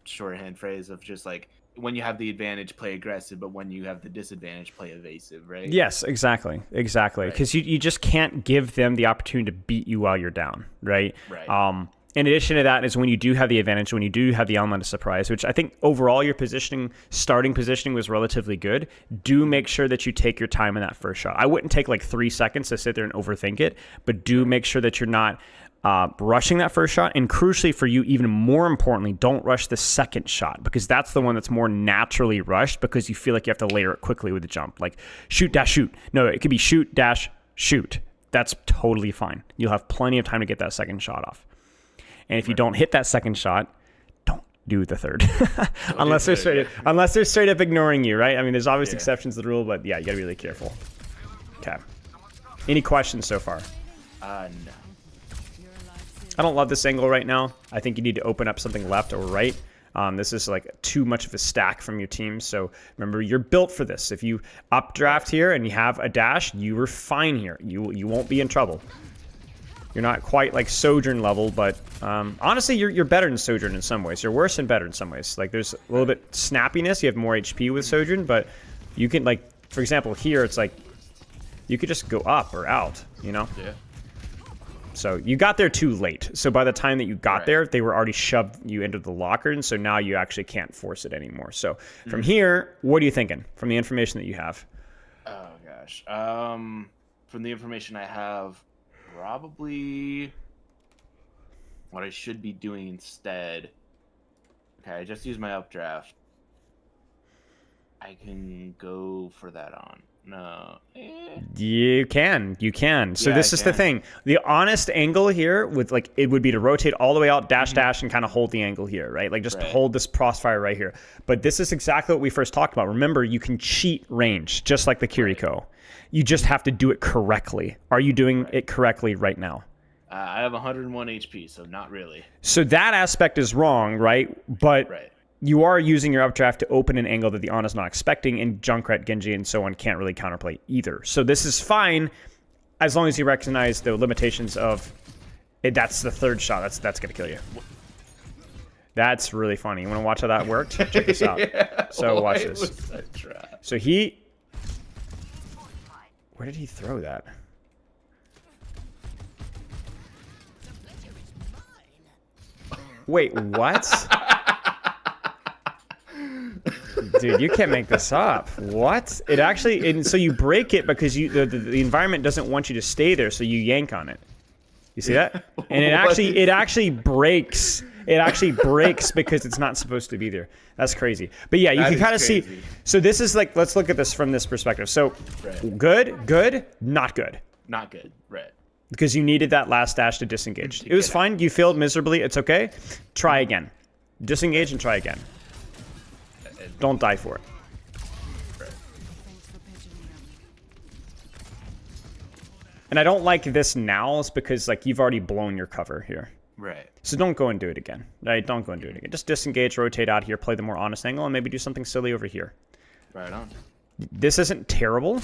shorthand phrase of just like, when you have the advantage, play aggressive, but when you have the disadvantage, play evasive, right? Yes, exactly. Because you just can't give them the opportunity to beat you while you're down, right? Right. In addition to that is when you do have the advantage, when you do have the element of surprise, which I think overall your starting positioning was relatively good. Do make sure that you take your time in that first shot. I wouldn't take like 3 seconds to sit there and overthink it, but do make sure that you're not rushing that first shot. And crucially for you, even more importantly, don't rush the second shot, because that's the one that's more naturally rushed because you feel like you have to layer it quickly with the jump. Like shoot, dash, shoot. No, it could be shoot, dash, shoot. That's totally fine. You'll have plenty of time to get that second shot off. And if you don't hit that second shot, don't do the third. unless they're straight up ignoring you, right? I mean, there's obvious exceptions to the rule, but yeah, you gotta be really careful. Okay. Any questions so far? No. I don't love this angle right now. I think you need to open up something left or right. This is like too much of a stack from your team. So remember, you're built for this. If you updraft here and you have a dash, you are fine here. You won't be in trouble. You're not quite like Sojourn level, but honestly, you're better than Sojourn in some ways. You're worse and better in some ways. Like there's a little bit snappiness. You have more HP with Sojourn, but you can, like, for example, here it's like you could just go up or out, Yeah. So you got there too late. So by the time that you got there, they were already shoved you into the locker, and so now you actually can't force it anymore. So from here, what are you thinking from the information that you have? Oh gosh. from the information I have, probably what I should be doing instead. Okay, I just used my updraft. I can go for that on. No. You can. So Yeah, I this is the can. thing. The honest angle here with like it would be to rotate all the way out, dash, and kind of hold the angle here, right? Like just hold this crossfire right here. But this is exactly what we first talked about. Remember, you can cheat range just like the Kiriko. You just have to do it correctly. Are you doing it correctly right now? I have 101 HP, so not really. So that aspect is wrong, right? But you are using your updraft to open an angle that the Ana's not expecting, and Junkrat, Genji, and so on can't really counterplay either. So this is fine as long as you recognize the limitations of it. That's the third shot. That's going to kill you. That's really funny. You want to watch how that worked? Check this out. So watch this. So he... Where did he throw that? Wait, what? Dude, you can't make this up. What? It actually, and so you break it because the environment doesn't want you to stay there, so you yank on it. You see that? And it actually breaks. It actually breaks because it's not supposed to be there. That's crazy. But yeah, you can kind of see. So this is like, let's look at this from this perspective. So good, not good. Not good, right. Because you needed that last dash to disengage. It was fine. You failed miserably. It's okay. Try again. Disengage and try again. Don't die for it. And I don't like this now is because like you've already blown your cover here. Right. So don't go and do it again. Right? Don't go and do it again. Just disengage, rotate out here, play the more honest angle, and maybe do something silly over here. Right on. This isn't terrible.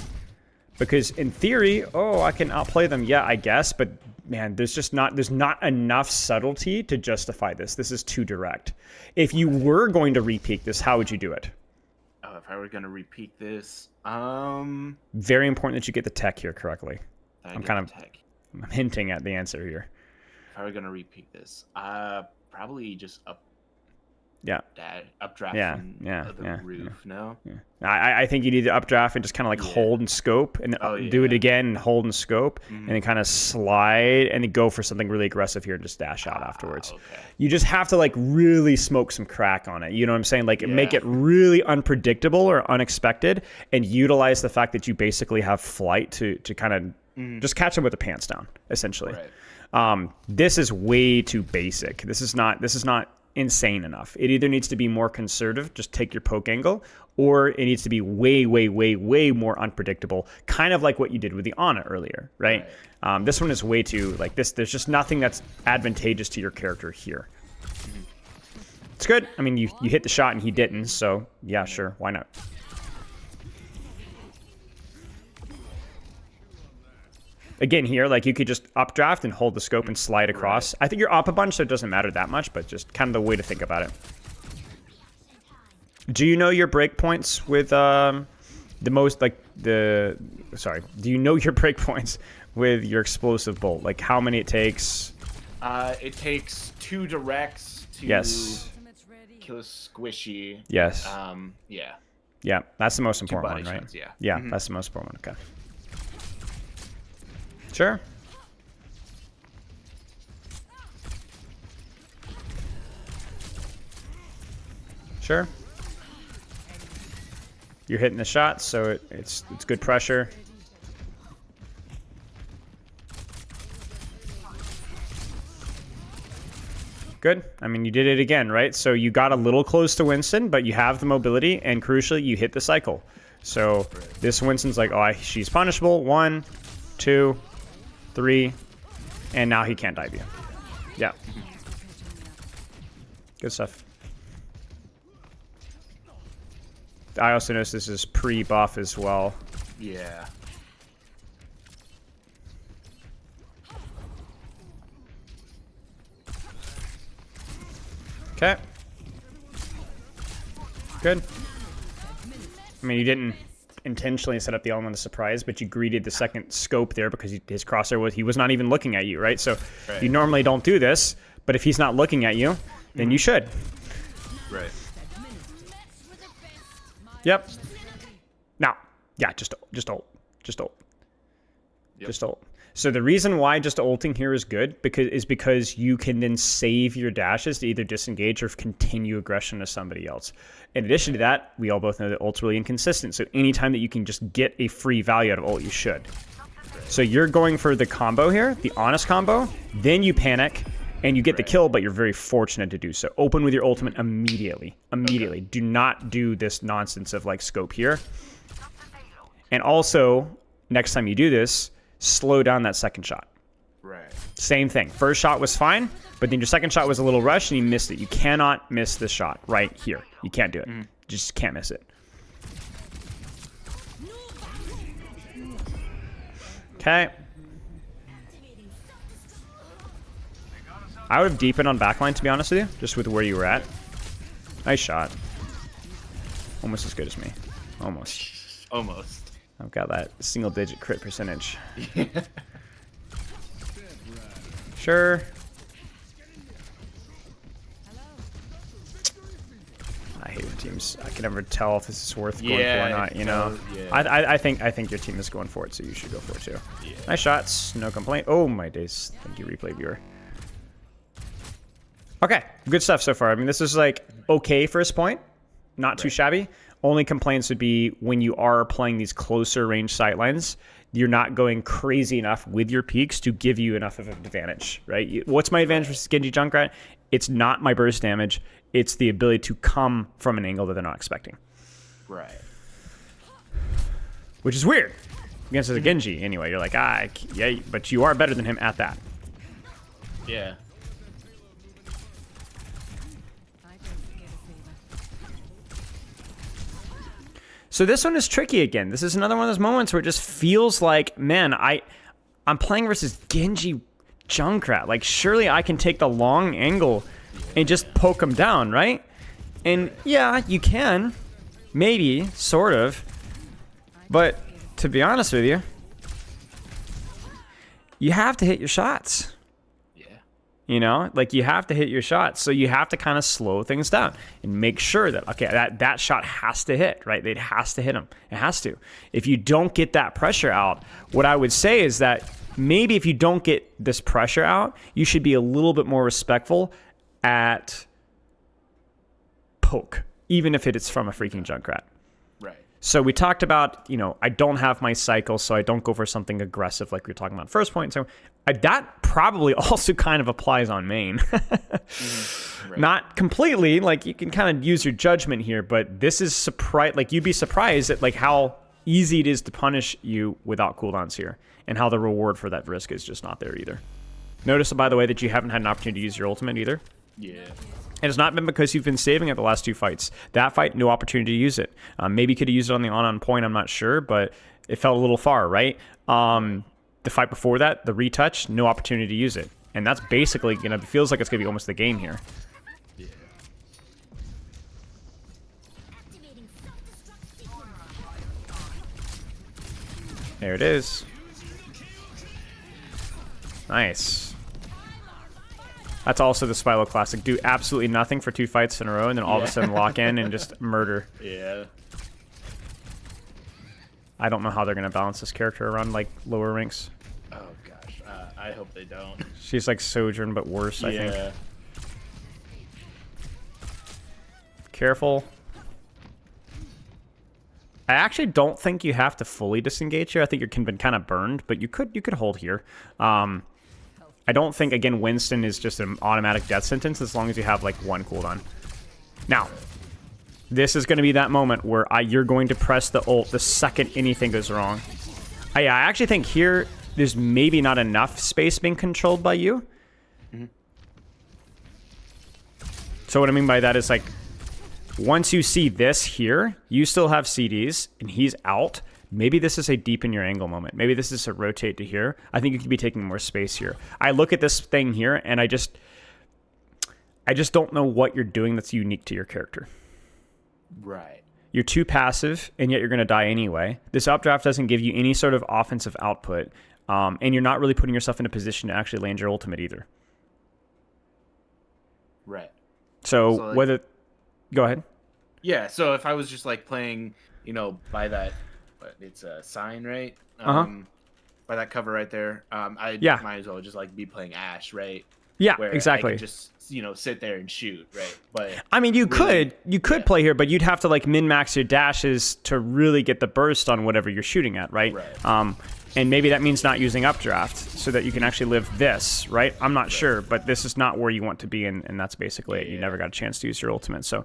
Because in theory, I can outplay them. Yeah, I guess. But man, there's not enough subtlety to justify this. This is too direct. If you were going to repeat this, how would you do it? Oh, if I were going to repeat this, very important that you get the tech here correctly. I'm hinting at the answer here. If I were going to repeat this, probably just updraft from the roof. No. Yeah. I think you need to updraft and just kind of like hold and scope, and do it again and hold and scope, and then kind of slide and then go for something really aggressive here and just dash out afterwards. Okay. You just have to like really smoke some crack on it. You know what I'm saying? Like make it really unpredictable or unexpected, and utilize the fact that you basically have flight to kind of just catch them with the pants down, essentially. Right. This is way too basic. This is not insane enough. It either needs to be more conservative, just take your poke angle, or it needs to be way more unpredictable, kind of like what you did with the Ana earlier, right? This one is way too like this. There's just nothing that's advantageous to your character here. It's good. I mean, you hit the shot and he didn't, so yeah, sure, why not? Again, here, like you could just updraft and hold the scope and slide across. I think you're up a bunch, so it doesn't matter that much, but just kind of the way to think about it. Do you know your breakpoints with do you know your breakpoints with your explosive bolt? Like how many it takes? It takes 2 directs to kill a squishy. Yes. Yeah. Yeah, that's the most important one, right? Shots, yeah. Yeah, that's the most important one. Okay. Sure. Sure. You're hitting the shots, so it's good pressure. Good. I mean, you did it again, right? So you got a little close to Winston, but you have the mobility, and crucially, you hit the cycle. So this Winston's like, she's punishable. 1, 2, 3, and now he can't dive you. Yeah. Good stuff. I also noticed this is pre-buff as well. Yeah. Okay. Good. I mean, you didn't intentionally set up the element of surprise, but you greeted the second scope there because his crosshair he was not even looking at you, right? So you normally don't do this, but if he's not looking at you, then you should. Right. Yep. Now, yeah, just ult. Yep. Just ult. So the reason why just ulting here is good because you can then save your dashes to either disengage or continue aggression to somebody else. In addition to that, we all both know that ult's really inconsistent. So anytime that you can just get a free value out of ult, you should. So you're going for the combo here, the honest combo. Then you panic and you get the kill, but you're very fortunate to do so. Open with your ultimate immediately. Immediately. Do not do this nonsense of like scope here. And also, next time you do this, slow down that second shot. Right. Same thing. First shot was fine, but then your second shot was a little rushed and you missed it. You cannot miss this shot right here. You can't do it. Just can't miss it. Okay. I would have deepened on backline, to be honest with you, just with where you were at. Nice shot. Almost as good as me. Almost. Almost. I've got that single-digit crit percentage. Sure. I hate when teams. I can never tell if this is worth going for or not. You know. Yeah. I think your team is going for it, so you should go for it too. Yeah. Nice shots. No complaint. Oh my days. Thank you, replay viewer. Okay, good stuff so far. I mean, this is like okay for this point. Not too shabby. Only complaints would be when you are playing these closer range sightlines, you're not going crazy enough with your peaks to give you enough of an advantage, right? What's my advantage versus Genji Junkrat? It's not my burst damage. It's the ability to come from an angle that they're not expecting. Right. Which is weird. Against a Genji, anyway. You're like, yeah, but you are better than him at that. Yeah. So this one is tricky again. This is another one of those moments where it just feels like, man, I'm playing versus Genji Junkrat. Like, surely I can take the long angle and just poke him down, right? And yeah, you can. Maybe, sort of. But to be honest with you, you have to hit your shots. You know, like you have to hit your shots. So you have to kind of slow things down and make sure that, okay, that shot has to hit, right? It has to hit him. It has to. If you don't get that pressure out, what I would say is that maybe if you don't get this pressure out, you should be a little bit more respectful at poke, even if it's from a freaking Junkrat. Right. So we talked about, you know, I don't have my cycle, so I don't go for something aggressive like we were talking about first point. So that probably also kind of applies on main. Right. Not completely, like you can kind of use your judgment here, but this is surprise. Like you'd be surprised at like how easy it is to punish you without cooldowns here, and how the reward for that risk is just not there either. Notice, by the way, that you haven't had an opportunity to use your ultimate either. Yeah. And it's not been because you've been saving it the last two fights. That fight, no opportunity to use it. Maybe you could have used it on the on point, I'm not sure, but it felt a little far, right? The fight before that, the retouch, no opportunity to use it. And that's basically, you know, it feels like it's going to be almost the game here. Yeah. There it is. Nice. That's also the Spylo classic. Do absolutely nothing for two fights in a row, and then all of a sudden lock in and just murder. Yeah. I don't know how they're going to balance this character around, like, lower ranks. Oh, gosh. I hope they don't. She's like Sojourn, but worse, I think. Yeah. Careful. I actually don't think you have to fully disengage here. I think you're been kind of burned, but you could hold here. I don't think, again, Winston is just an automatic death sentence as long as you have, like, one cooldown. Now, this is going to be that moment where you're going to press the ult the second anything goes wrong. I actually think here there's maybe not enough space being controlled by you. So what I mean by that is, like, once you see this here, you still have CDs, and he's out. Maybe this is a deepen your angle moment. Maybe this is a rotate to here. I think you could be taking more space here. I look at this thing here, and I just don't know what you're doing that's unique to your character. Right. You're too passive, and yet you're going to die anyway. This updraft doesn't give you any sort of offensive output, and you're not really putting yourself in a position to actually land your ultimate either. Right. So like, whether... Go ahead. Yeah, so if I was just, like, playing, you know, by that... But it's a sign, right? by that cover right there. I Yeah. might as well just like be playing Ash, right? Yeah, Where I can exactly. just sit there and shoot, right? But I mean, really, you could yeah, play here, but you'd have to like min max your dashes to really get the burst on whatever you're shooting at, right? right, And maybe that means not using updraft so that you can actually live this, right? I'm not right. sure, but this is not where you want to be, and that's basically Yeah, it. You yeah, never got a chance to use your ultimate. So,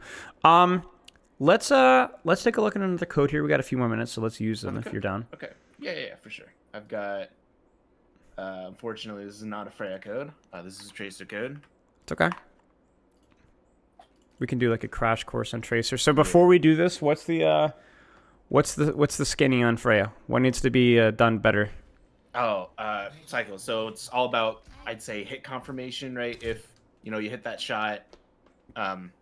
let's take a look at another code here. We got a few more minutes, so let's use them another if code. you're down. Okay, yeah, for sure. I've got. Unfortunately, this is not a Freya code. This is a Tracer code. It's okay. We can do like a crash course on Tracer. So Yeah. before we do this, what's the skinny on Freya? What needs to be done better? Oh, cycle. So it's all about, I'd say, hit confirmation, right? If you hit that shot, um,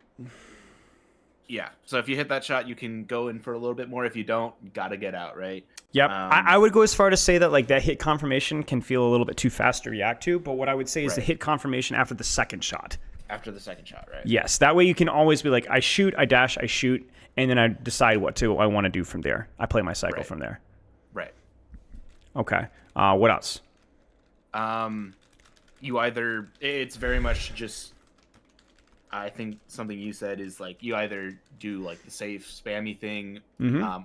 yeah. So if you hit that shot, you can go in for a little bit more. If you don't, you gotta get out, right? Yep. I Um, would go as far to say that like that hit confirmation can feel a little bit too fast to react to, but what I would say is the right. hit confirmation after the second shot. After the second shot, right? Yes. That way you can always be like, I shoot, I dash, I shoot, and then I decide what I want to do from there. I play my cycle Right. from there. Right. Okay. What else? It's very much just, I think something you said is like you either do like the safe spammy thing,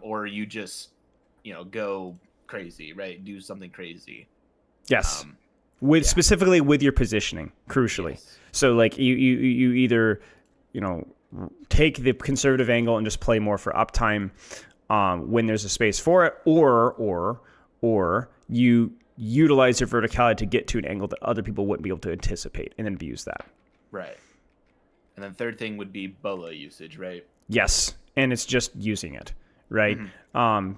or you just, go crazy, right? Do something crazy. Yes. Um, With yeah. specifically with your positioning, crucially. Yes. So like you either, take the conservative angle and just play more for uptime when there's a space for it, or you utilize your verticality to get to an angle that other people wouldn't be able to anticipate and then abuse that. Right. And then third thing would be bola usage, right? Yes, and it's just using it, right?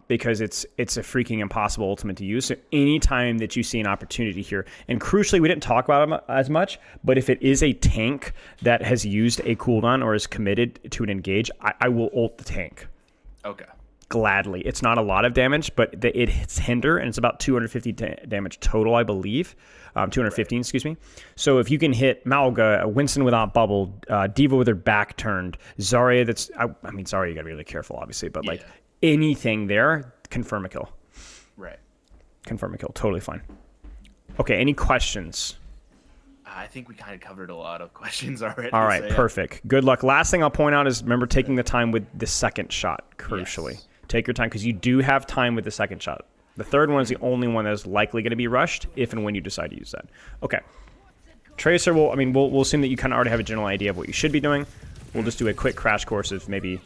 Because it's a freaking impossible ultimate to use. So anytime that you see an opportunity here, and crucially, we didn't talk about it as much, but if it is a tank that has used a cooldown or is committed to an engage, I will ult the tank. Okay. Gladly. It's not a lot of damage, but it hits hinder, and it's about 250 damage total, I believe. 215, excuse me. So if you can hit Malga, Winston without bubble, Diva with her back turned, Zarya Zarya you gotta be really careful, obviously, but like anything there, confirm a kill. Right. Confirm a kill, totally fine. Okay, any questions? I think we kind of covered a lot of questions already. All right, so, yeah. perfect. Good luck. Last thing I'll point out is remember taking the time with the second shot, crucially. Yes. Take your time because you do have time with the second shot. The third one is the only one that is likely going to be rushed if and when you decide to use that. Okay. Tracer, we'll assume that you kind of already have a general idea of what you should be doing. We'll just do a quick crash course of maybe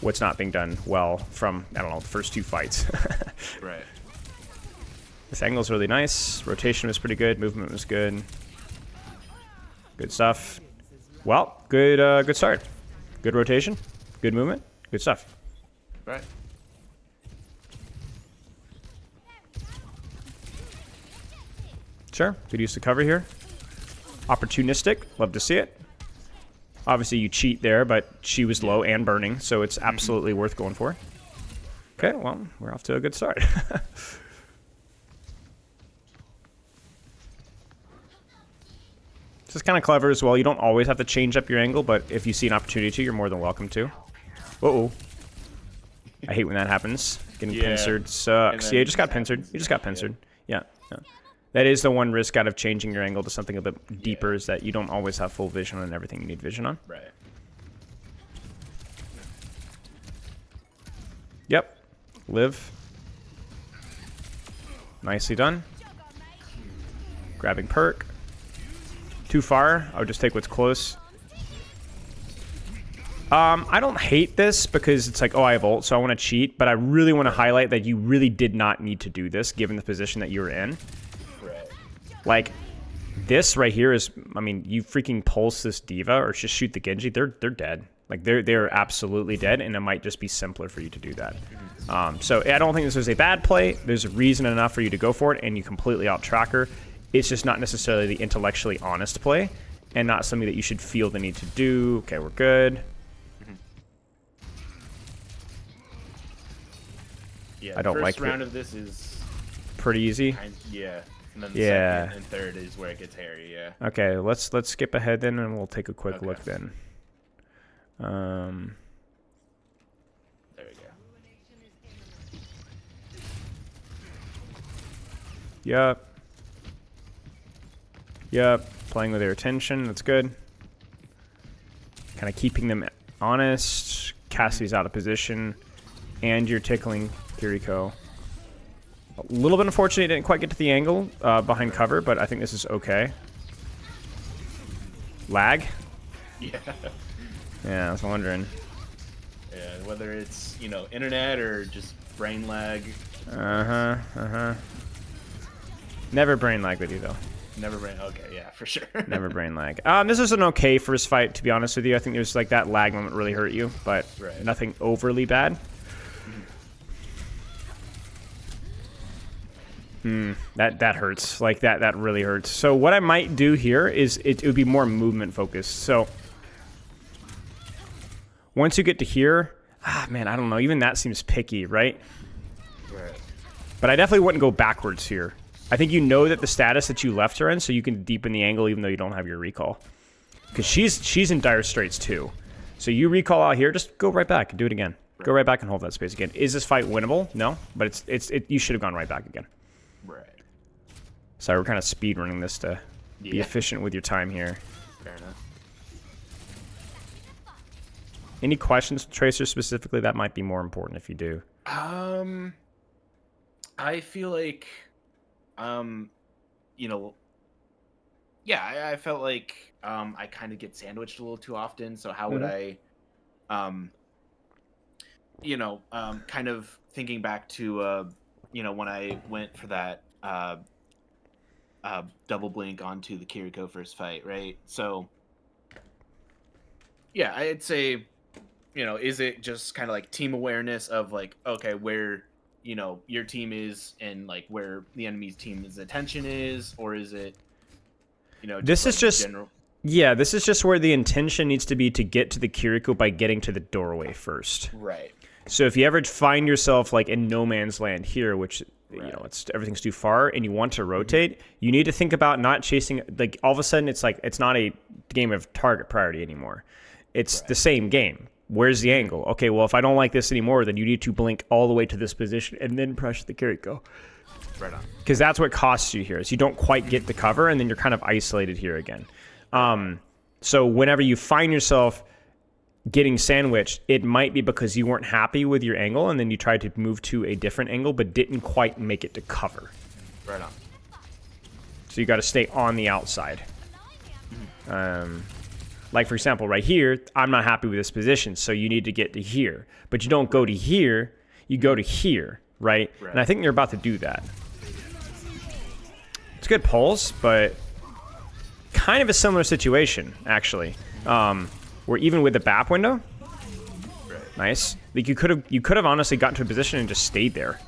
what's not being done well from, I don't know, the first two fights. Right. This angle is really nice. Rotation was pretty good. Movement was good. Good stuff. Well, good start. Good rotation. Good movement. Good stuff. Right. Sure. Good use of cover here. Opportunistic. Love to see it. Obviously, you cheat there, but she was low and burning, so it's absolutely worth going for. Okay, well, we're off to a good start. This is kind of clever as well. You don't always have to change up your angle, but if you see an opportunity to, you're more than welcome to. Uh-oh. I hate when that happens. Getting pincered sucks. Yeah, you just got pincered. You just got pincered. Yeah. That is the one risk out of changing your angle to something a bit deeper is that you don't always have full vision on everything you need vision on. Right. Yep. Live. Nicely done. Grabbing perk. Too far. I would just take what's close. I don't hate this because it's like, oh, I have ult, so I want to cheat, but I really want to highlight that you really did not need to do this given the position that you were in. Right. Like, this right here is, you freaking pulse this Diva or just shoot the Genji, they're dead. Like, they're absolutely dead, and it might just be simpler for you to do that. So I don't think this was a bad play. There's reason enough for you to go for it, and you completely out-track her. It's just not necessarily the intellectually honest play, and not something that you should feel the need to do. Okay, we're good. Yeah, I don't like first round of this is pretty easy. Yeah. And then the second and third is where it gets hairy, yeah. Okay, let's skip ahead then, and we'll take a quick look then. There we go. Yep. Yep. Playing with their attention. That's good. Kind of keeping them honest. Cassie's out of position. And you're tickling Kiriko. A little bit unfortunate it didn't quite get to the angle behind cover, but I think this is okay. Lag? Yeah. Yeah, I was wondering. Yeah, whether it's, internet or just brain lag. Never brain lag with you, though. Never brain. Okay, yeah, for sure. Never brain lag. This was an okay first fight, to be honest with you. I think there's like that lag moment really hurt you, but nothing overly bad. That hurts. Like that really hurts. So what I might do here is it would be more movement focused. So once you get to here, man, I don't know. Even that seems picky, right? Right. But I definitely wouldn't go backwards here. I think you know that the status that you left her in, so you can deepen the angle even though you don't have your recall. Because she's in dire straits too. So you recall out here, just go right back and do it again. Right. Go right back and hold that space again. Is this fight winnable? No, but you should have gone right back again. Right. Sorry, we're kind of speed running this to be efficient with your time here. Fair enough. Any questions, Tracer, specifically? That might be more important if you do. I feel like, I felt like I kind of get sandwiched a little too often. So how would I, kind of thinking back to, when I went for that double blink onto the Kiriko first fight, right? So, yeah, I'd say, is it just kind of like team awareness of like, okay, where your team is and like where the enemy's team's attention is, or is it this is just general? Yeah, this is just where the intention needs to be to get to the Kiriko by getting to the doorway first. Right. So if you ever find yourself like in no man's land here, which everything's too far, and you want to rotate, you need to think about not chasing. Like all of a sudden, it's like it's not a game of target priority anymore. It's the same game. Where's the angle? Okay, well, if I don't like this anymore, then you need to blink all the way to this position and then pressure the Kiriko. Right on. Because that's what costs you here, is you don't quite get the cover, and then you're kind of isolated here again. So whenever you find yourself getting sandwiched, it might be because you weren't happy with your angle, and then you tried to move to a different angle, but didn't quite make it to cover. Right on. So you got to stay on the outside. Like, for example, right here, I'm not happy with this position, so you need to get to here. But you don't go to here, you go to here, right? And I think you're about to do that. It's good pulse, but kind of a similar situation, actually. Where even with the BAP window, nice. Like you could have honestly gotten to a position and just stayed there.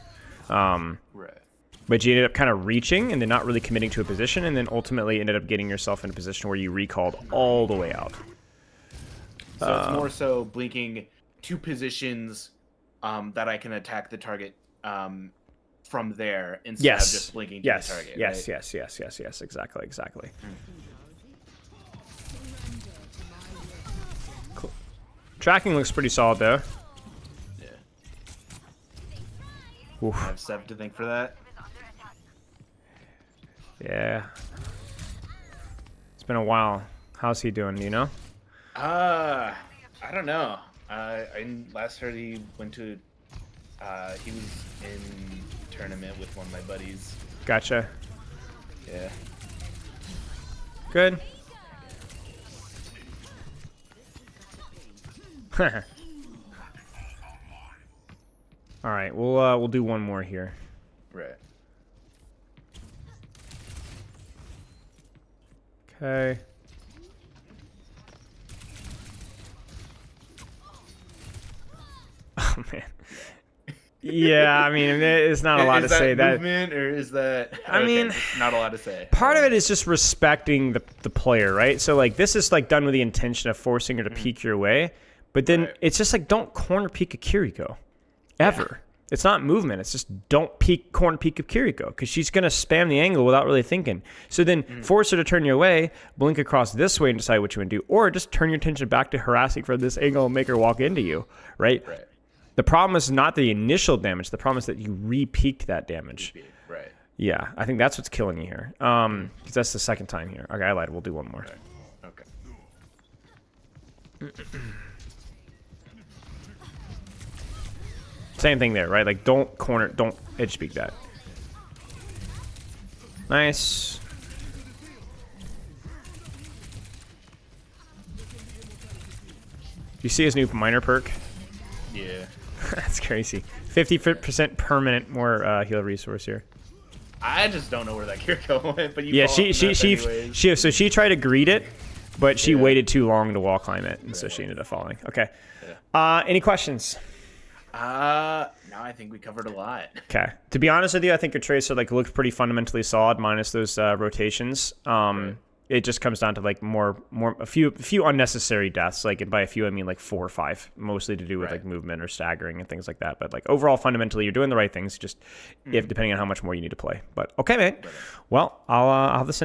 But you ended up kind of reaching and then not really committing to a position, and then ultimately ended up getting yourself in a position where you recalled all the way out. So it's more so blinking two positions that I can attack the target from there instead of just blinking to the target. Yes, exactly. Cool. Tracking looks pretty solid though. Yeah. Oof. I have 7 to think for that. Yeah. It's been a while. How's he doing, do you know? I don't know. I last heard he went to he was in tournament with one of my buddies. Gotcha. Yeah. Good. All right, we'll do one more here. Right. Okay. Oh man. Yeah, I mean, it's not a lot to say that. Movement, or is that? I mean, not a lot to say. Part of it is just respecting the player, right? So like this is like done with the intention of forcing her to peek your way, but then it's just like don't corner peek a Kiriko, ever. Yeah. It's not movement. It's just don't corner peek a Kiriko because she's gonna spam the angle without really thinking. So then force her to turn your way, blink across this way and decide what you want to do, or just turn your attention back to harassing from this angle and make her walk into you, right? The problem is not the initial damage. The problem is that you re-peaked that damage. Right. Yeah, I think that's what's killing you here. Because that's the second time here. Okay, I lied. We'll do one more. Okay. Same thing there, right? Like, don't corner, don't edge speak that. Nice. You see his new minor perk? Yeah. That's crazy. 50% permanent more heal resource here. I just don't know where that Kiriko went, but you Yeah, follow up anyways. so she tried to greet it, but she waited too long to wall climb it, and so she ended up falling. Okay. Any questions? No, I think we covered a lot. Okay. To be honest with you, I think your tracer like looks pretty fundamentally solid, minus those rotations. It just comes down to like a few unnecessary deaths. Like, and by a few I mean like 4 or 5, mostly to do with like movement or staggering and things like that. But like overall, fundamentally, you're doing the right things. Just if depending on how much more you need to play. But okay, man. Well, I'll have this.